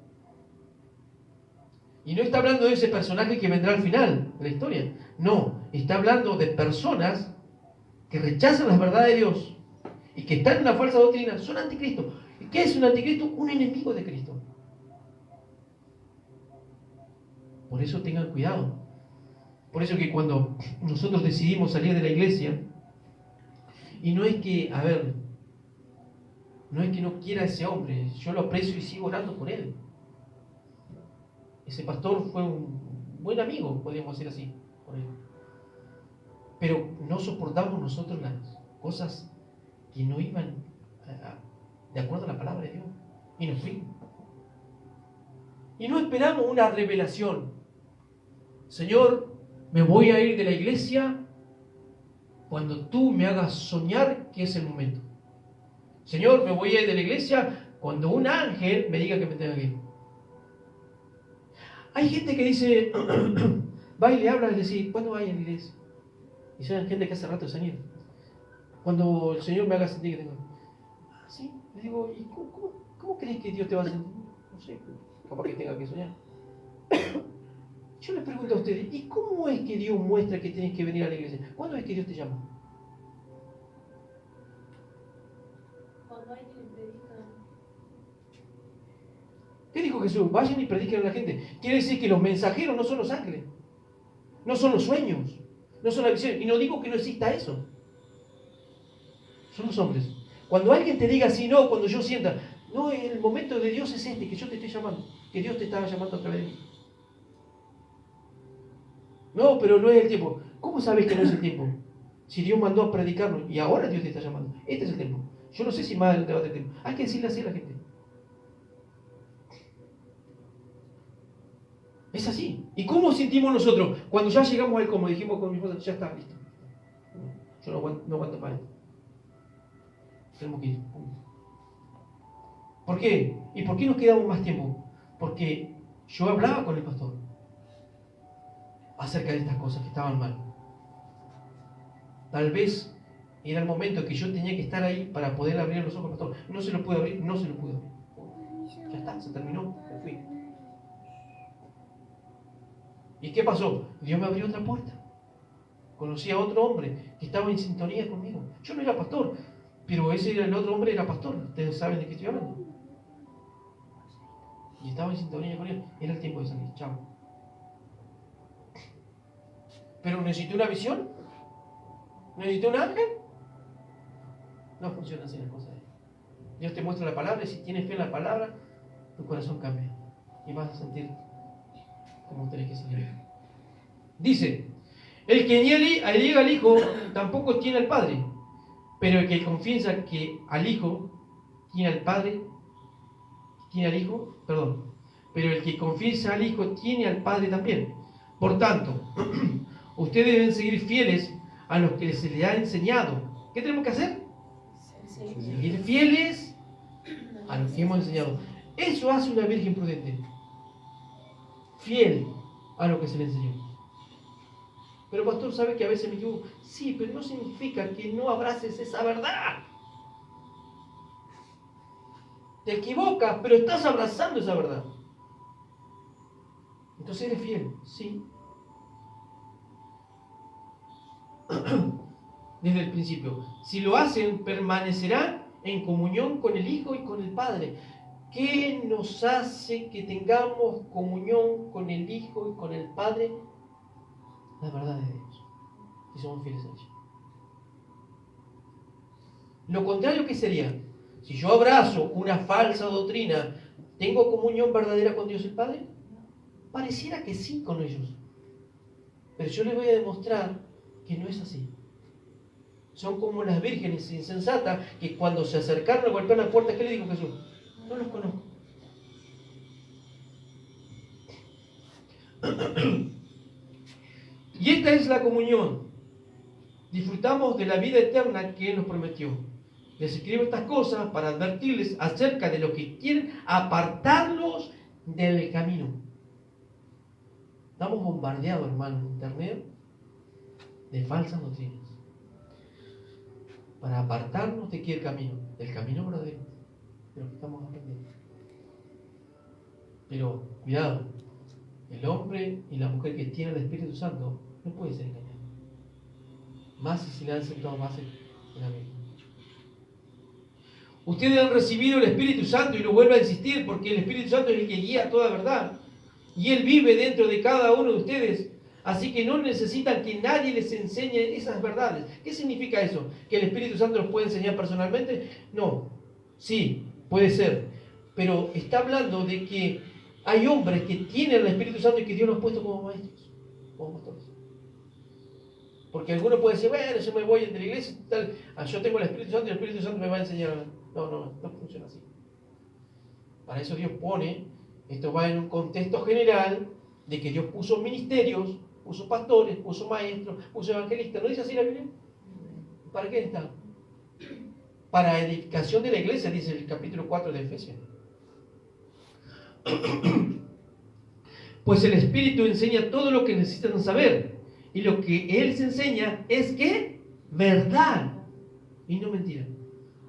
Y no está hablando de ese personaje que vendrá al final de la historia. No, está hablando de personas que rechazan las verdades de Dios y que están en la falsa doctrina. Son anticristos. ¿Y qué es un anticristo? Un enemigo de Cristo. Por eso tengan cuidado. Por eso que cuando nosotros decidimos salir de la iglesia, y no es que, no es que no quiera a ese hombre, yo lo aprecio y sigo orando por él. Ese pastor fue un buen amigo, podríamos decir así, por él. Pero no soportamos nosotros las cosas que no iban de acuerdo a la palabra de Dios. Y nos fuimos. Y no esperamos una revelación. Señor, me voy a ir de la iglesia cuando tú me hagas soñar que es el momento. Señor, me voy a ir de la iglesia cuando un ángel me diga que me tenga que ir. Hay gente que dice, va y le habla y le dice, ¿cuándo vaya a la iglesia? Y son gente que hace rato se han ido. Cuando el Señor me haga sentir que tengo. ¿Sí? Le digo, ¿y cómo crees que Dios te va a sentir? No sé, capaz que tenga que soñar. Yo les pregunto a ustedes, ¿y cómo es que Dios muestra que tienes que venir a la iglesia? ¿Cuándo es que Dios te llama? Cuando alguien le predica. ¿Qué dijo Jesús? Vayan y prediquen a la gente. Quiere decir que los mensajeros no son los ángeles, no son los sueños, no son la visión. Y no digo que no exista eso. Son los hombres. Cuando alguien te diga así, no, cuando yo sienta, no, el momento de Dios es este, que yo te estoy llamando, que Dios te estaba llamando a través de mí. No, pero no es el tiempo. ¿Cómo sabes que no es el tiempo? Si Dios mandó a predicarnos y ahora Dios te está llamando. Este es el tiempo. Yo no sé si más adelante va a tener tiempo. Hay que decirle así a la gente. Es así. ¿Y cómo sentimos nosotros? Cuando ya llegamos ahí, como dijimos con mi esposa, ya está, listo. Yo no aguanto más esto. Tenemos que ir. ¿Por qué? ¿Y por qué nos quedamos más tiempo? Porque yo hablaba con el pastor acerca de estas cosas que estaban mal. Tal vez era el momento que yo tenía que estar ahí para poder abrir los ojos al pastor. No se lo pude abrir, no se lo pude abrir. Ya está, se terminó, me fui. ¿Y qué pasó? Dios me abrió otra puerta. Conocí a otro hombre que estaba en sintonía conmigo. Yo no era pastor, pero el otro hombre era pastor. Ustedes saben de qué estoy hablando. Y estaba en sintonía con él. Era el tiempo de salir. Chao. Pero necesito una visión. ¿Necesito un ángel? No funciona así las cosas. Dios te muestra la palabra y si tienes fe en la palabra, tu corazón cambia. Y vas a sentir como tenés que sentir. Dice, el que niega al Hijo tampoco tiene al Padre. Pero el que confiesa que al Hijo tiene al Padre, pero el que confiesa al Hijo tiene al Padre también. Por tanto, ustedes deben seguir fieles a los que se les ha enseñado. ¿Qué tenemos que hacer? Seguir fieles a los que hemos enseñado. Eso hace una virgen prudente. Fiel a lo que se le enseñó. Pero pastor, ¿sabe que a veces me equivoco? Sí, pero no significa que no abraces esa verdad. Te equivocas, pero estás abrazando esa verdad. Entonces eres fiel, sí. Desde el principio. Si lo hacen, permanecerán en comunión con el Hijo y con el Padre. ¿Qué nos hace que tengamos comunión con el Hijo y con el Padre? La verdad de Dios. Y somos fieles a ella. Lo contrario, ¿qué sería? Si yo abrazo una falsa doctrina, ¿tengo comunión verdadera con Dios el Padre? Pareciera que sí con ellos. Pero yo les voy a demostrar que no es así. Son como las vírgenes insensatas que cuando se acercaron a golpear la puerta, ¿qué le dijo Jesús? No los conozco. Y esta es la comunión. Disfrutamos de la vida eterna que Él nos prometió. Les escribo estas cosas para advertirles acerca de lo que quieren apartarlos del camino. Estamos bombardeados, hermano, en internet de falsas doctrinas. Para apartarnos de qué el camino, del camino verdadero, de lo que estamos aprendiendo. Pero, cuidado, el hombre y la mujer que tienen el Espíritu Santo no puede ser engañado. Más si le han sentado más en la Biblia. Ustedes han recibido el Espíritu Santo y lo vuelvo a insistir porque el Espíritu Santo es el que guía toda verdad. Y Él vive dentro de cada uno de ustedes. Así que no necesitan que nadie les enseñe esas verdades. ¿Qué significa eso? ¿Que el Espíritu Santo los puede enseñar personalmente? No. Sí, puede ser. Pero está hablando de que hay hombres que tienen el Espíritu Santo y que Dios los ha puesto como maestros, como pastores. Porque alguno puede decir, bueno, yo me voy de la iglesia, tal, yo tengo el Espíritu Santo y el Espíritu Santo me va a enseñar. No funciona así. Para eso Dios pone, esto va en un contexto general de que Dios puso ministerios, puso pastores, puso maestros, puso evangelistas. ¿No dice así la Biblia? ¿Para qué está? Para edificación de la iglesia, dice el capítulo 4 de Efesios. Pues el Espíritu enseña todo lo que necesitan saber. Y lo que Él se enseña es que verdad y no mentira.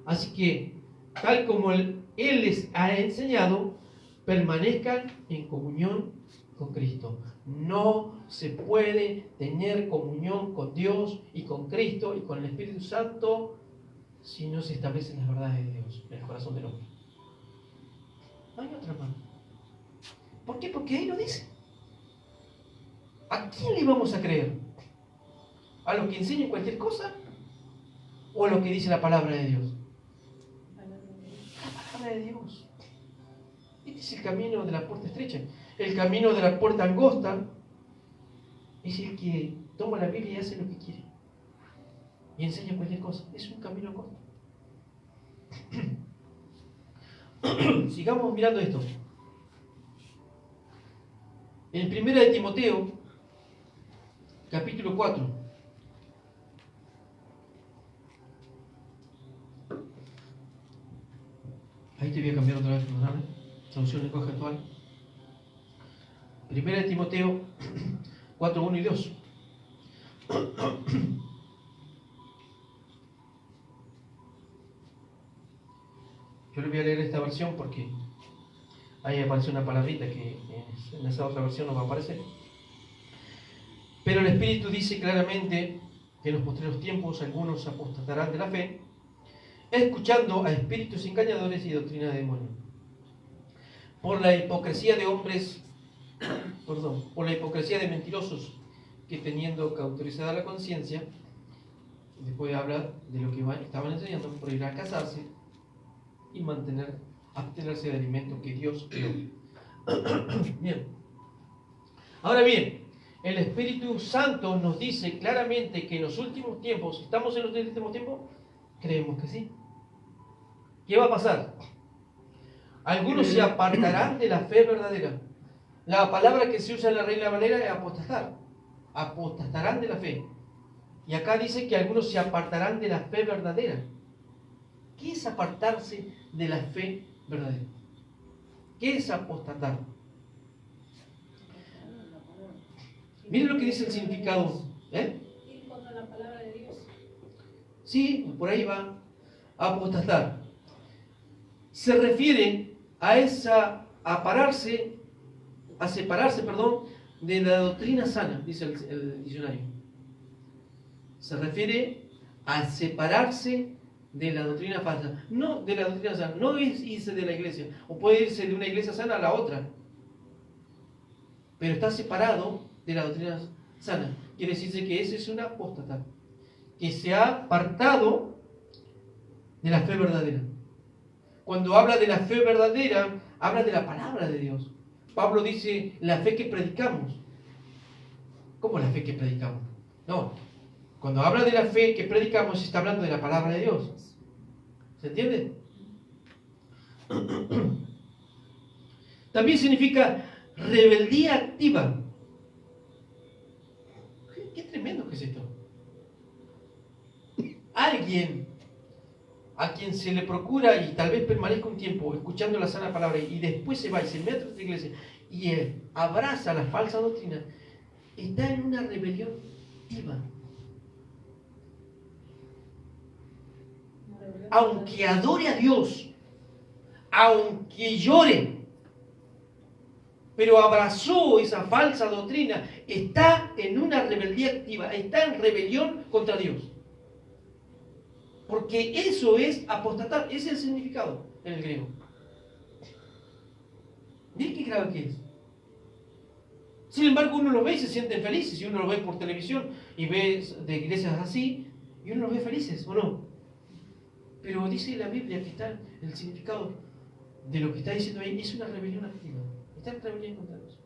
Así que, tal como Él les ha enseñado, permanezcan en comunión con Cristo. No se puede tener comunión con Dios y con Cristo y con el Espíritu Santo si no se establecen las verdades de Dios en el corazón del hombre. No hay otra más. ¿Por qué? Porque ahí lo dice. ¿A quién le vamos a creer? ¿A los que enseñan cualquier cosa? ¿O a lo que dice la palabra de Dios? La palabra de Dios. Este es el camino de la puerta estrecha. El camino de la puerta angosta es el que toma la Biblia y hace lo que quiere. Y enseña cualquier cosa. Es un camino angosto. Sigamos mirando esto. En 1 de Timoteo, capítulo 4. Ahí te voy a cambiar otra vez, perdóname. Traducción lenguaje actual. 1 de Timoteo 4, 1 y 2. Yo le voy a leer esta versión porque ahí aparece una palabrita que en esa otra versión no va a aparecer. Pero el Espíritu dice claramente que en los posteriores tiempos algunos apostatarán de la fe, escuchando a espíritus engañadores y doctrina de demonios. Por la hipocresía de hombres, por la hipocresía de mentirosos que teniendo cauterizada la conciencia, después habla de lo que estaban enseñando, prohibirá casarse y abstenerse de alimentos que Dios creó. Bien. Ahora bien, el Espíritu Santo nos dice claramente que en los últimos tiempos, ¿estamos en los últimos tiempos? Creemos que sí. ¿Qué va a pasar? Algunos se apartarán de la fe verdadera. La palabra que se usa en la Reina Valera es apostatar. Apostatarán de la fe. Y acá dice que algunos se apartarán de la fe verdadera. ¿Qué es apartarse de la fe verdadera? ¿Qué es apostatar? Miren lo que dice el significado. Ir contra la palabra de Dios. Sí, por ahí va. Apostatar. Se refiere a separarse, de la doctrina sana, dice el diccionario. Se refiere a separarse de la doctrina falsa, no de la doctrina sana, no es irse de la iglesia, o puede irse de una iglesia sana a la otra, pero está separado de la doctrina sana. Quiere decirse que ese es un apóstata, que se ha apartado de la fe verdadera. Cuando habla de la fe verdadera, habla de la palabra de Dios. Pablo dice, la fe que predicamos. ¿Cómo la fe que predicamos? No, cuando habla de la fe que predicamos, está hablando de la palabra de Dios. ¿Se entiende? También significa rebeldía activa. Qué tremendo que es esto. Alguien a quien se le procura y tal vez permanezca un tiempo escuchando la sana palabra y después se va y se mete a otra iglesia y abraza la falsa doctrina, está en una rebelión activa. Aunque adore a Dios, aunque llore, pero abrazó esa falsa doctrina, está en una rebeldía activa, está en rebelión contra Dios. Porque eso es apostatar, ese es el significado en el griego. Miren qué grave que es. Sin embargo, uno lo ve y se sienten felices, y uno lo ve por televisión y ve de iglesias así, y uno los ve felices, ¿o no? Pero dice la Biblia que está el significado de lo que está diciendo ahí, es una rebelión activa. Está en rebelión contra Dios.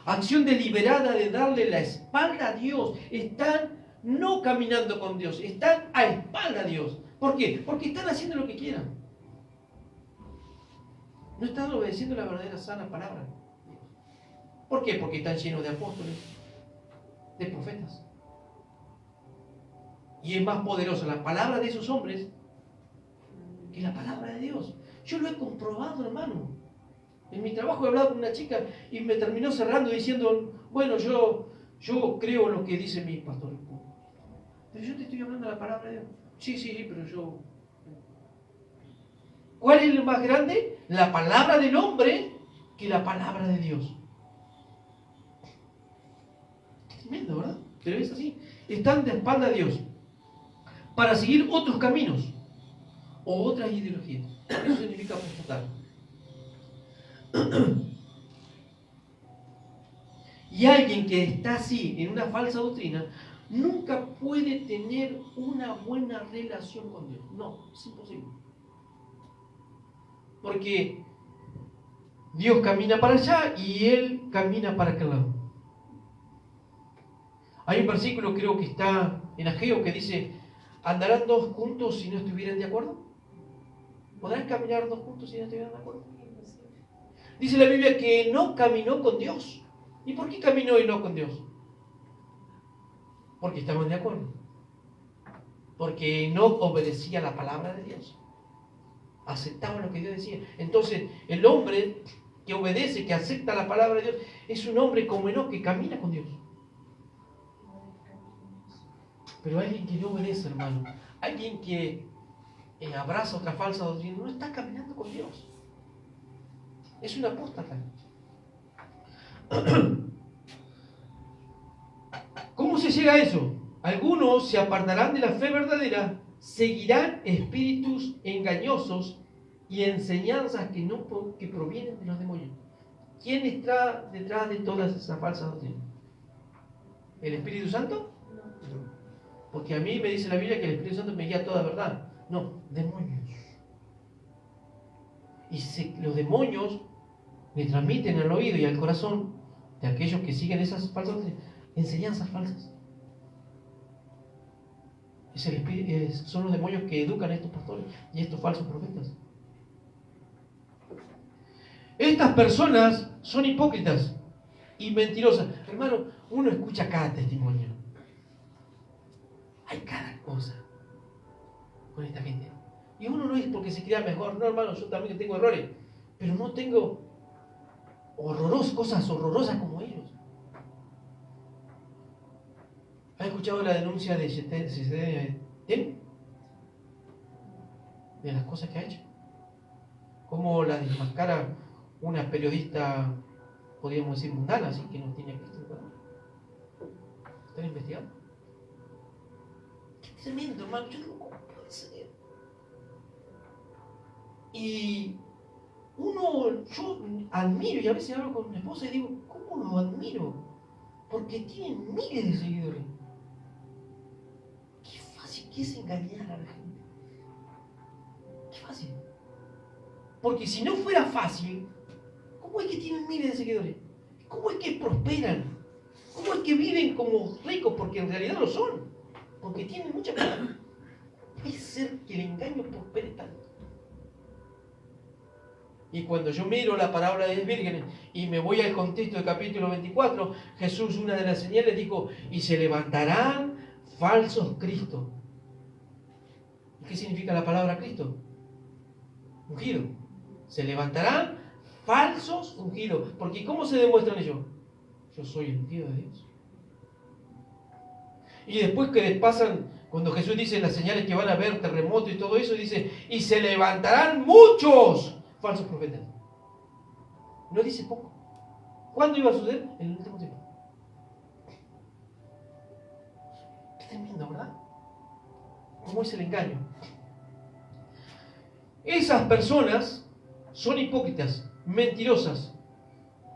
Acción deliberada de darle la espalda a Dios. Están no caminando con Dios, están a espalda a Dios. ¿Por qué? Porque están haciendo lo que quieran. No están obedeciendo la verdadera sana palabra. ¿Por qué? Porque están llenos de apóstoles, de profetas. Y es más poderosa la palabra de esos hombres que la palabra de Dios. Yo lo he comprobado, hermano. En mi trabajo he hablado con una chica y me terminó cerrando diciendo, bueno, yo creo lo que dice mi pastor. Pero yo te estoy hablando de la palabra de Dios. Sí, pero yo... ¿Cuál es el más grande? La palabra del hombre que la palabra de Dios. Qué tremendo, ¿verdad? Pero es así. Están de espalda a Dios para seguir otros caminos o otras ideologías. Eso significa apostatar. Y alguien que está así en una falsa doctrina nunca puede tener una buena relación con Dios. No, es imposible. Porque Dios camina para allá y Él camina para aquel lado. Hay un versículo, creo que está en Ageo, que dice: ¿andarán dos juntos si no estuvieran de acuerdo? ¿Podrán caminar dos juntos si no estuvieran de acuerdo? Dice la Biblia que no caminó con Dios. ¿Y por qué caminó y no con Dios? Porque estaban de acuerdo. Porque no obedecía la palabra de Dios. Aceptaba lo que Dios decía. Entonces, el hombre que obedece, que acepta la palabra de Dios, es un hombre como Enoc que camina con Dios. Pero alguien que no obedece, hermano, alguien que abraza otra falsa doctrina, no está caminando con Dios. Es un apóstata. ¿Cómo se llega a eso? Algunos se apartarán de la fe verdadera, seguirán espíritus engañosos y enseñanzas que provienen de los demonios. ¿Quién está detrás de todas esas falsas doctrinas? ¿El Espíritu Santo? Porque a mí me dice la Biblia que el Espíritu Santo me guía a toda verdad. No, demonios. Y los demonios le transmiten al oído y al corazón de aquellos que siguen esas falsas enseñanzas falsas. Son los demonios que educan a estos pastores y a estos falsos profetas. Estas personas son hipócritas y mentirosas. Hermano, uno escucha cada testimonio. Hay cada cosa con esta gente. Y uno no es porque se crea mejor. No, hermano, yo también tengo errores. Pero no tengo cosas horrorosas como ellos. ¿Has escuchado la denuncia de Yetel? De las cosas que ha hecho. Cómo la desmascara una periodista, podríamos decir, mundana, así que no tiene Cristo. ¿Están investigando? Qué tremendo, hermano. Yo digo, ¿cómo puede ser? Y yo admiro, y a veces hablo con mi esposa y digo, ¿cómo lo admiro? Porque tienen miles de seguidores. Qué fácil que es engañar a la gente. Qué fácil. Porque si no fuera fácil, ¿cómo es que tienen miles de seguidores? ¿Cómo es que prosperan? ¿Cómo es que viven como ricos? Porque en realidad lo son. Porque tienen mucha plata. Puede ser que el engaño prospere tanto. Y cuando yo miro la parábola de las vírgenes y me voy al contexto del capítulo 24, Jesús, una de las señales, dijo: y se levantarán falsos Cristos. ¿Qué significa la palabra Cristo? Ungido. Se levantarán falsos ungidos. Porque ¿cómo se demuestran ellos? Yo soy el ungido de Dios. Y después que pasan, cuando Jesús dice las señales que van a ver, terremoto y todo eso, dice: y se levantarán muchos falsos profetas. No dice poco. ¿Cuándo iba a suceder? En el último tiempo. Qué tremendo, ¿verdad? ¿Cómo es el engaño? Esas personas son hipócritas, mentirosas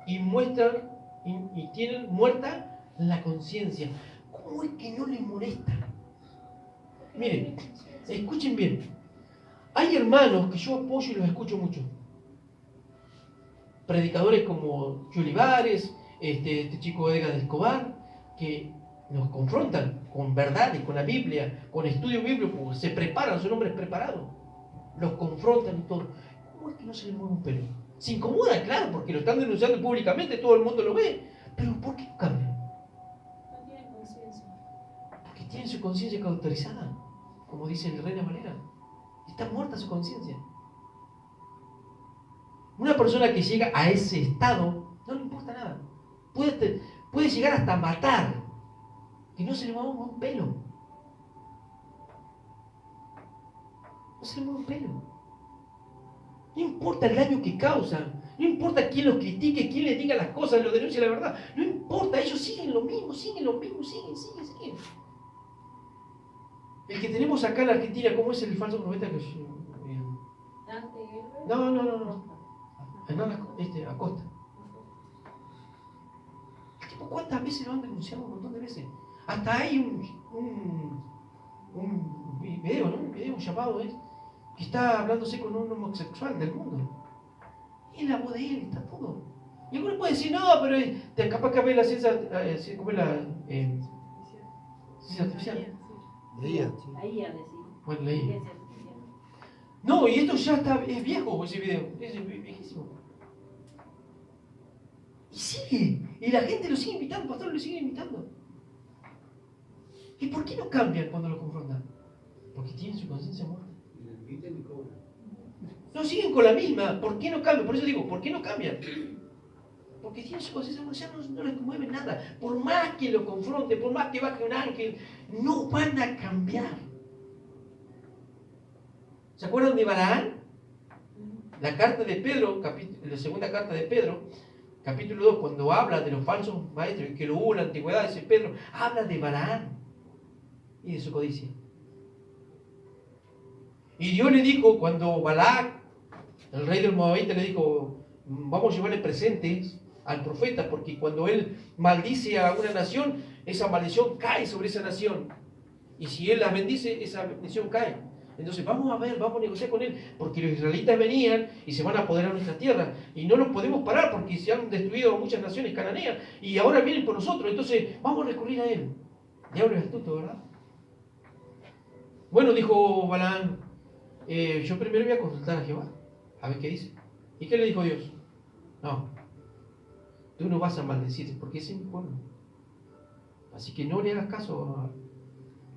y muestran y tienen muerta la conciencia. ¿Cómo es que no les molesta? Miren, escuchen bien. Hay hermanos que yo apoyo y los escucho mucho. Predicadores como Yuli Vares, este chico Edgar Escobar, que nos confrontan con verdades, con la Biblia, con estudio bíblico, se preparan, son hombres preparados, los confrontan y todo. ¿Cómo es que no se les mueve un pelo? Se incomoda, claro, porque lo están denunciando públicamente, todo el mundo lo ve, pero ¿por qué no cambian? No tienen conciencia. Porque tienen su conciencia cauterizada, como dice el Reina Valera. Está muerta su conciencia. Una persona que llega a ese estado, no le importa nada. Puede llegar hasta matar, que no se le mueva un pelo. No se le mueve un pelo. No importa el daño que causan, no importa quién los critique, quién les diga las cosas, los denuncie la verdad. No importa, ellos siguen lo mismo, siguen. El que tenemos acá en la Argentina, ¿cómo es el falso profeta que Dante Gebel. No, Acosta. El tipo, ¿cuántas veces lo han denunciado? Un montón de veces. Hasta hay un video, ¿no? Un video llamado, que está hablándose con un homosexual del mundo. Y es la voz de él, está todo. Y algunos pueden decir, no, pero capaz que ve la ciencia, ¿cómo es la ciencia artificial? Leía. Ahí a decir. Bueno, leí. No, y esto ya es viejo ese video, es viejísimo. Y sigue, y la gente lo sigue invitando, pastor lo sigue invitando. ¿Y por qué no cambian cuando lo confrontan? Porque tienen su conciencia muerta. No, siguen con la misma, ¿por qué no cambian? Por eso digo, ¿por qué no cambian? Porque tienen su conciencia muerta, ya no les mueve nada. Por más que lo confronte, por más que baje un ángel, no van a cambiar. ¿Se acuerdan de Balaán? La carta de Pedro, la segunda carta de Pedro, capítulo 2, cuando habla de los falsos maestros, que lo hubo en la antigüedad, dice Pedro, habla de Balaán y de su codicia. Y Dios le dijo, cuando Balac, el rey del Moabita, le dijo, vamos a llevarle presentes al profeta, porque cuando él maldice a una nación, esa maldición cae sobre esa nación. Y si él la bendice, esa bendición cae. Entonces vamos a negociar con él, porque los israelitas venían y se van a apoderar de nuestra tierra, y no los podemos parar porque se han destruido muchas naciones cananeas, y ahora vienen por nosotros, entonces vamos a recurrir a él. Diablo es astuto, ¿verdad? Bueno, dijo Balaam, yo primero voy a consultar a Jehová, a ver qué dice. ¿Y qué le dijo Dios? No, tú no vas a maldecirte, porque ese es mi pueblo. Así que no le hagas caso.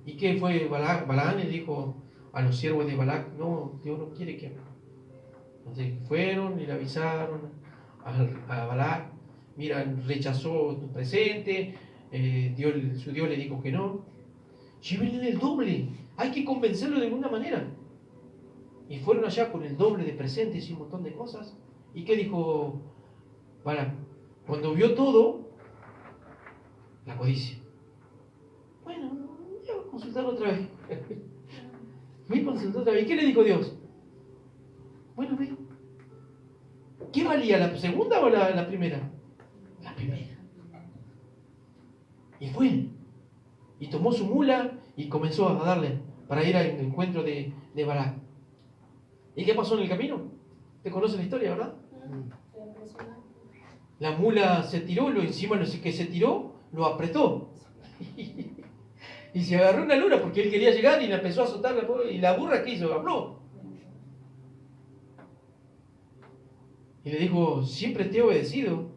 ¿Y qué fue? Balaam le dijo a los siervos de Balac, no, Dios no quiere que... Entonces fueron y le avisaron a Balac, mira, rechazó tu presente, su Dios le dijo que no. Llévenle el doble, hay que convencerlo de alguna manera. Y fueron allá con el doble de presentes y un montón de cosas. ¿Y qué dijo Balac? Cuando vio todo, la codicia. Bueno, voy a consultar otra vez. Fui consultó otra vez. ¿Qué le dijo Dios? Bueno, ve. ¿Qué valía, la segunda o la primera? La primera. Y fue. Y tomó su mula y comenzó a darle para ir al encuentro de Balac. ¿Y qué pasó en el camino? ¿Te conoces la historia, verdad? La mula se tiró, encima no sé qué se tiró, lo apretó. Y se agarró una luna porque él quería llegar y la empezó a azotar y la burra que hizo, habló. Y le dijo, siempre te he obedecido.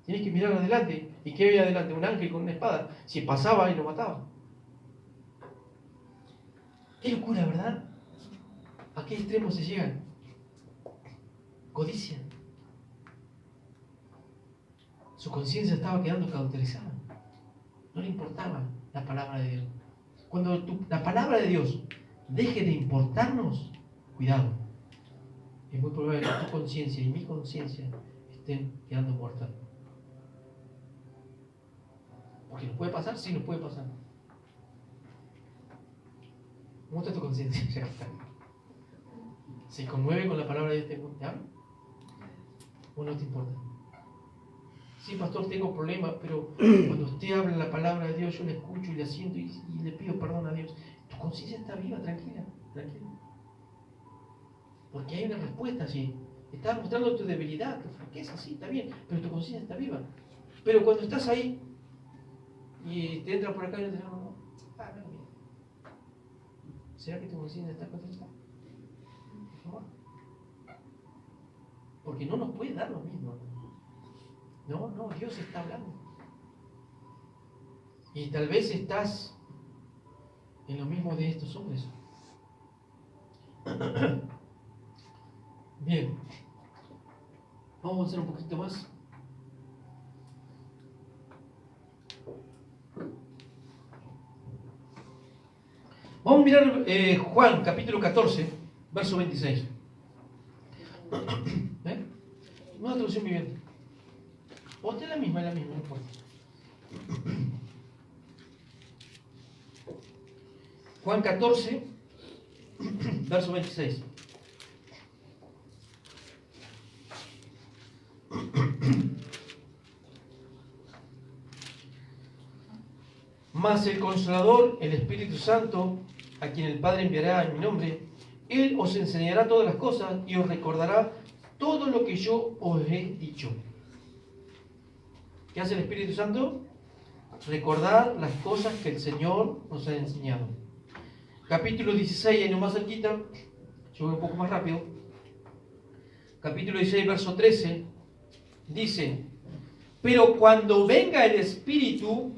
Tienes que mirar adelante. ¿Y qué había adelante? Un ángel con una espada. Si pasaba y lo mataba. Qué locura, ¿verdad? ¿A qué extremo se llegan? Codicia. Su conciencia estaba quedando cauterizada. No le importaba la palabra de Dios. Cuando la palabra de Dios deje de importarnos, cuidado. Es muy probable que tu conciencia y mi conciencia estén quedando muertas. Porque nos puede pasar, sí nos puede pasar. ¿Cómo está tu conciencia? Ya está. ¿Se conmueve con la palabra de Dios? ¿Te habla? ¿O no te importa? Sí, pastor, tengo problemas, pero cuando usted habla la palabra de Dios, yo la escucho y la siento y le pido perdón a Dios. Tu conciencia está viva, tranquila. Porque hay una respuesta allí. Estás mostrando tu debilidad, tu flaqueza, sí, está bien, pero tu conciencia está viva. Pero cuando estás ahí y te entran por acá y no te dicen, no, mira. ¿Será que tu vecina está contenta? No. Porque no nos puede dar lo mismo. No, Dios está hablando. Y tal vez estás en lo mismo de estos hombres. Bien. Vamos a hacer un poquito más. Vamos a mirar Juan, capítulo 14, verso 26. Una traducción viviente. O es la misma, no importa. Juan 14, verso 26. Mas el Consolador, el Espíritu Santo, a quien el Padre enviará en mi nombre, Él os enseñará todas las cosas y os recordará todo lo que yo os he dicho. ¿Qué hace el Espíritu Santo? Recordar las cosas que el Señor nos ha enseñado. Capítulo 16, ahí nomás cerquita, yo voy un poco más rápido. Capítulo 16, verso 13, dice: pero cuando venga el Espíritu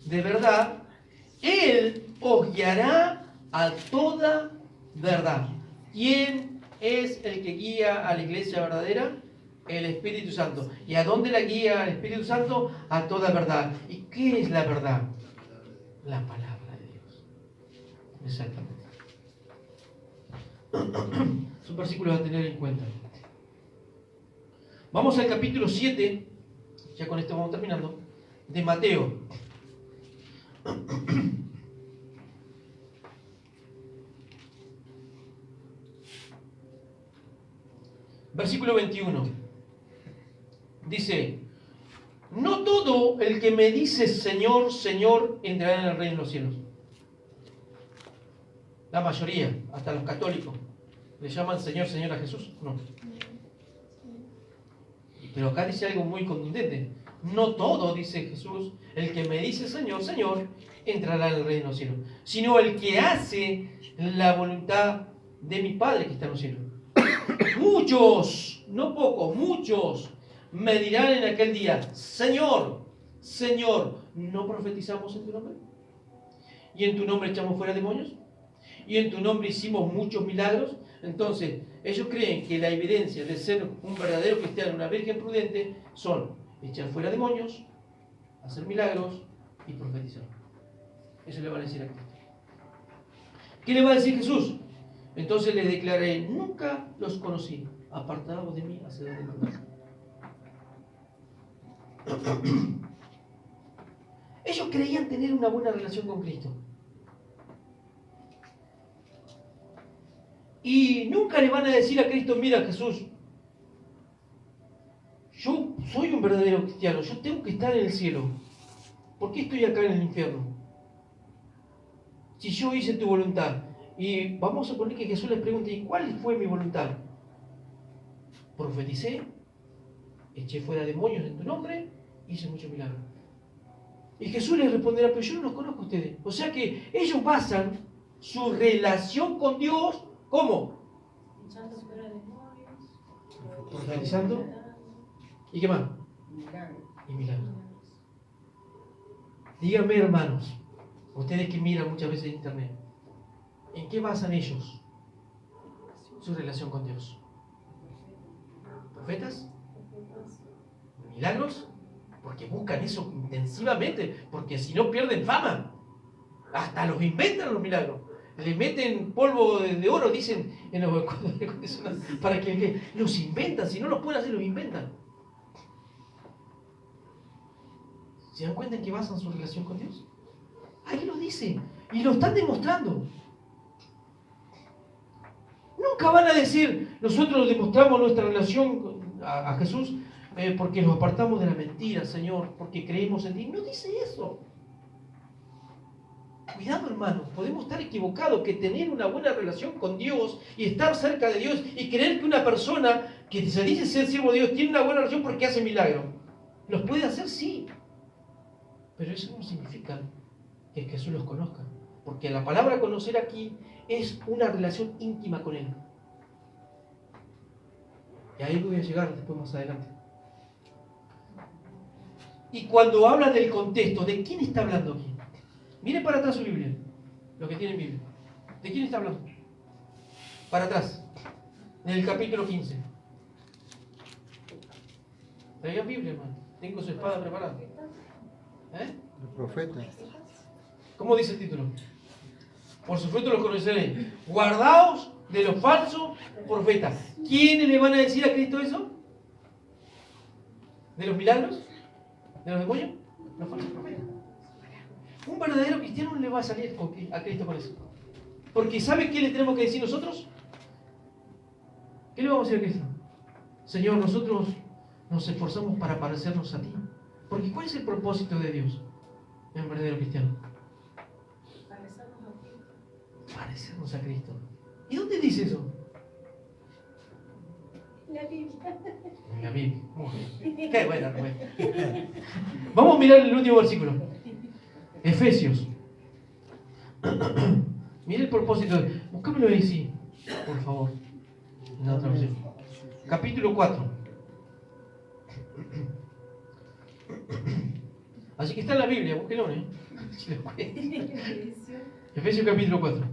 de verdad, Él os guiará a toda verdad. ¿Quién es el que guía a la iglesia verdadera? El Espíritu Santo. ¿Y a dónde la guía el Espíritu Santo? A toda verdad. ¿Y qué es la verdad? La palabra de Dios. Exactamente. Es un versículo a tener en cuenta. Vamos al capítulo 7, ya con esto vamos terminando, de Mateo. Versículo 21. Dice: no todo el que me dice Señor, Señor, entrará en el reino de los cielos. La mayoría, hasta los católicos, le llaman Señor, Señor a Jesús. No. Pero acá dice algo muy contundente. No todo, dice Jesús, el que me dice Señor, Señor, entrará en el reino de los cielos, sino el que hace la voluntad de mi Padre que está en los cielos. Muchos, no pocos, muchos me dirán en aquel día: Señor, Señor, ¿no profetizamos en tu nombre? ¿Y en tu nombre echamos fuera demonios? ¿Y en tu nombre hicimos muchos milagros? Entonces, ellos creen que la evidencia de ser un verdadero cristiano, una virgen prudente, son echar fuera demonios, hacer milagros y profetizar. Eso le van a decir a Cristo. ¿Qué le va a decir Jesús? Entonces les declaré: nunca los conocí, apartados de mí, hacedores de maldad. Ellos creían tener una buena relación con Cristo. Y nunca le van a decir a Cristo: mira, Jesús, yo soy un verdadero cristiano, yo tengo que estar en el cielo. ¿Por qué estoy acá en el infierno? Si yo hice tu voluntad. Y vamos a suponer que Jesús les pregunte: ¿y cuál fue mi voluntad? Profeticé, eché fuera demonios en tu nombre, hice muchos milagros. Y Jesús les responderá: pero yo no los conozco a ustedes. O sea que ellos basan su relación con Dios, ¿cómo? Echando fuera demonios. Profetizando. ¿Y qué más? Y milagros. Díganme, hermanos, ustedes que miran muchas veces internet, ¿en qué basan ellos su relación con Dios? ¿Profetas? ¿Milagros? Porque buscan eso intensivamente, porque si no pierden fama. Hasta los inventan los milagros. Le meten polvo de oro, dicen, en los para que los inventan. Si no los pueden hacer, los inventan. ¿Se dan cuenta en qué basan su relación con Dios? Ahí lo dice. Y lo están demostrando. Nunca van a decir: nosotros demostramos nuestra relación a Jesús porque nos apartamos de la mentira, Señor, porque creímos en ti. No dice eso. Cuidado, hermano, podemos estar equivocados, que tener una buena relación con Dios y estar cerca de Dios y creer que una persona que se dice ser siervo de Dios tiene una buena relación porque hace milagros. ¿Los puede hacer? Sí. Pero eso no significa que Jesús los conozca. Porque la palabra conocer aquí es una relación íntima con Él. Y ahí voy a llegar después más adelante. Y cuando habla del contexto, ¿de quién está hablando aquí? Mire para atrás su Biblia, los que tienen Biblia. ¿De quién está hablando? Para atrás, en el capítulo 15. Traigan Biblia, hermano. Tengo su espada preparada. ¿Eh? El profeta. ¿Cómo dice el título? Por su fruto los conoceréis. Guardaos de los falsos profetas. ¿Quiénes le van a decir a Cristo eso? ¿De los milagros? ¿De los demonios? Los falsos profetas. Un verdadero cristiano no le va a salir a Cristo con eso. Porque ¿sabe qué le tenemos que decir nosotros? ¿Qué le vamos a decir a Cristo? Señor, nosotros nos esforzamos para parecernos a ti. Porque ¿cuál es el propósito de Dios en un verdadero cristiano? Parecernos a Cristo. ¿Y dónde dice eso? La Biblia. En la Biblia. Muy bien. Qué buena respuesta. Vamos a mirar el último versículo. Efesios. Mire el propósito. Buscámelo ahí, sí. Por favor. En la otra versión. Capítulo 4. Así que está en la Biblia, búsquelo, ¿eh? Efesios capítulo 4.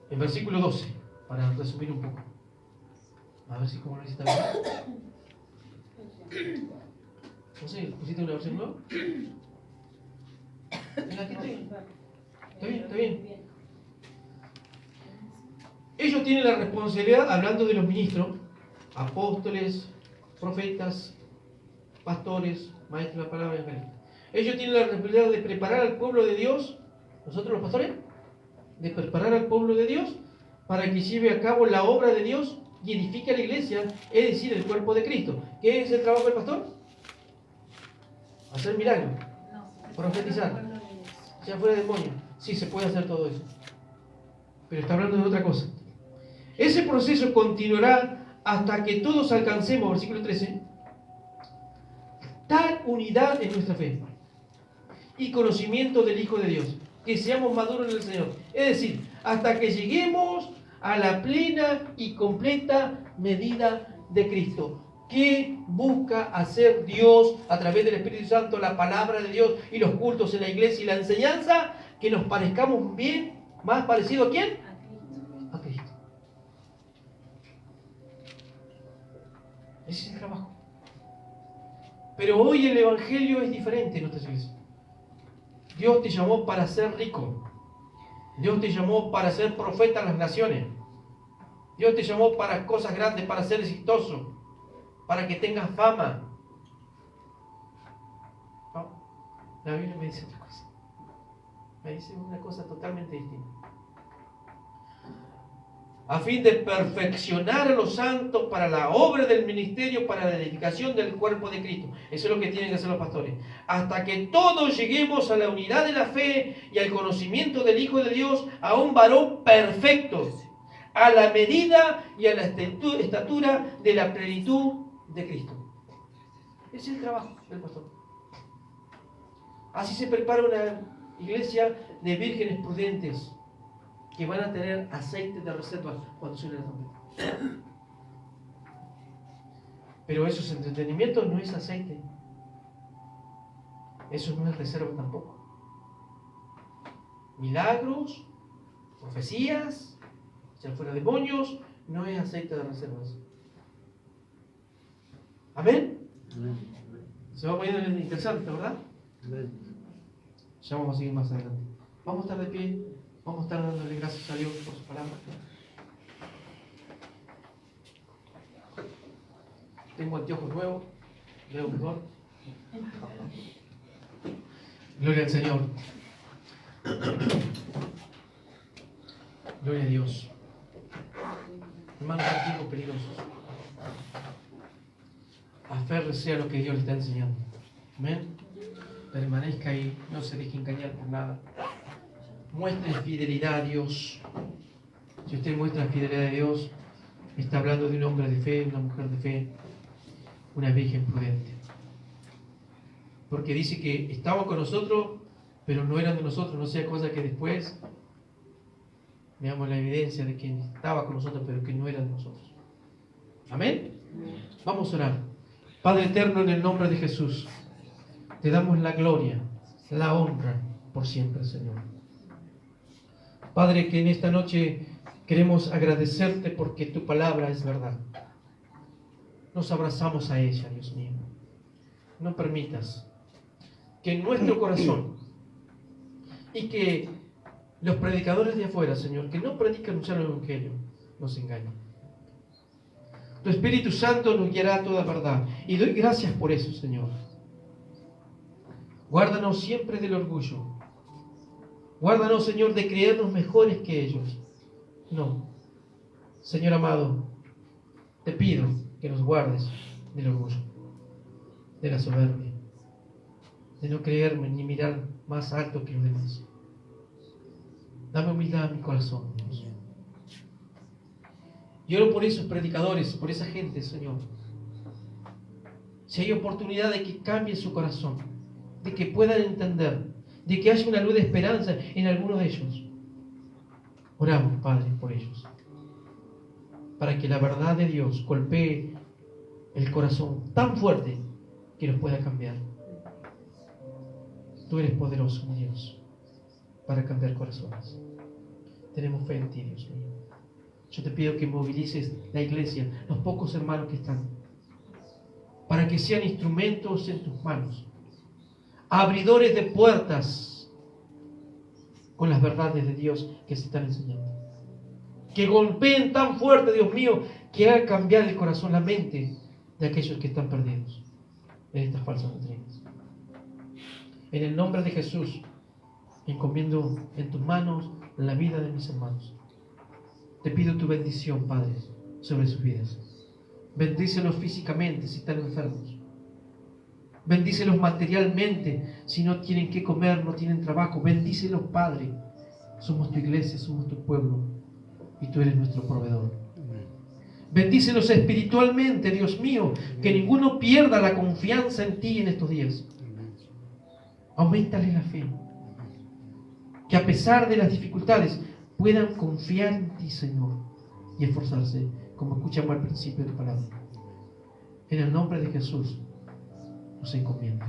El versículo 12, para resumir un poco. A ver si como lo dice también. No sé, ¿pusiste una versión nueva? ¿En la que estoy? ¿Está bien? ¿Está bien? Ellos tienen la responsabilidad, hablando de los ministros, apóstoles, profetas, pastores, maestros de la palabra y evangelistas. Ellos tienen la responsabilidad de preparar al pueblo de Dios, nosotros los pastores, de preparar al pueblo de Dios para que lleve a cabo la obra de Dios y edifique a la iglesia, es decir, el cuerpo de Cristo. ¿Qué es el trabajo del pastor? Hacer milagros, profetizar, ya fuera demonio. Sí, se puede hacer todo eso. Pero está hablando de otra cosa. Ese proceso continuará hasta que todos alcancemos, versículo 13, tal unidad en nuestra fe y conocimiento del Hijo de Dios, que seamos maduros en el Señor. Es decir, hasta que lleguemos a la plena y completa medida de Cristo. ¿Qué busca hacer Dios a través del Espíritu Santo, la palabra de Dios y los cultos en la iglesia y la enseñanza? Que nos parezcamos bien, más parecido a ¿quién? A Cristo. Ese es el trabajo. Pero hoy el Evangelio es diferente en nuestra iglesia. Dios te llamó para ser rico. Dios te llamó para ser profeta en las naciones. Dios te llamó para cosas grandes, para ser exitoso, para que tengas fama. No, la Biblia me dice otra cosa. Me dice una cosa totalmente distinta. A fin de perfeccionar a los santos para la obra del ministerio, para la edificación del cuerpo de Cristo. Eso es lo que tienen que hacer los pastores. Hasta que todos lleguemos a la unidad de la fe y al conocimiento del Hijo de Dios, a un varón perfecto, a la medida y a la estatura de la plenitud de Cristo. Ese es el trabajo del pastor. Así se prepara una iglesia de vírgenes prudentes, que van a tener aceite de reserva cuando suene la trompeta. Pero esos entretenimientos no es aceite. Eso no es reserva tampoco. Milagros, profecías, echar fuera demonios, no es aceite de reservas. ¿Amén? Se va poniendo interesante, ¿verdad? Ya vamos a seguir más adelante. Vamos a estar de pie. Vamos a estar dándole gracias a Dios por su palabra. Tengo anteojos nuevos, leo mejor. Gloria al Señor. Gloria a Dios. Hermanos antiguos peligrosos. Aférrese a lo que Dios le está enseñando. Amén. Permanezca ahí, no se deje engañar por nada. Muestre fidelidad a Dios. Si usted muestra fidelidad a Dios, está hablando de un hombre de fe, una mujer de fe, una virgen prudente. Porque dice que estaban con nosotros, pero no eran de nosotros, no sea cosa que después veamos la evidencia de que estaba con nosotros, pero que no era de nosotros. Amén. Vamos a orar. Padre eterno, en el nombre de Jesús, te damos la gloria, la honra por siempre, Señor. Padre, que en esta noche queremos agradecerte porque tu palabra es verdad. Nos abrazamos a ella, Dios mío. No permitas que en nuestro corazón y que los predicadores de afuera, Señor, que no predican un solo evangelio, nos engañen. Tu Espíritu Santo nos guiará a toda verdad. Y doy gracias por eso, Señor. Guárdanos siempre del orgullo. Guárdanos, Señor, de creernos mejores que ellos. No. Señor amado, te pido que nos guardes del orgullo, de la soberbia, de no creerme ni mirar más alto que los demás. Dame humildad a mi corazón, Dios. Y oro por esos predicadores, por esa gente, Señor. Si hay oportunidad de que cambie su corazón, de que puedan entender, de que haya una luz de esperanza en alguno de ellos. Oramos, Padre, por ellos, para que la verdad de Dios golpee el corazón tan fuerte que los pueda cambiar. Tú eres poderoso, mi Dios, para cambiar corazones. Tenemos fe en ti, Dios mío. Yo te pido que movilices la iglesia, los pocos hermanos que están, para que sean instrumentos en tus manos, abridores de puertas con las verdades de Dios que se están enseñando. Que golpeen tan fuerte, Dios mío, que haga cambiar el corazón, la mente de aquellos que están perdidos en estas falsas doctrinas. En el nombre de Jesús, encomiendo en tus manos la vida de mis hermanos. Te pido tu bendición, Padre, sobre sus vidas. Bendícelos físicamente si están enfermos. Bendícelos materialmente si no tienen qué comer, no tienen trabajo. Bendícelos, Padre. Somos tu iglesia, somos tu pueblo y tú eres nuestro proveedor. Bendícelos espiritualmente, Dios mío, que ninguno pierda la confianza en ti en estos días. Auméntale la fe. Que a pesar de las dificultades puedan confiar en ti, Señor, y esforzarse, como escuchamos al principio de tu palabra. En el nombre de Jesús, nos encomiendo.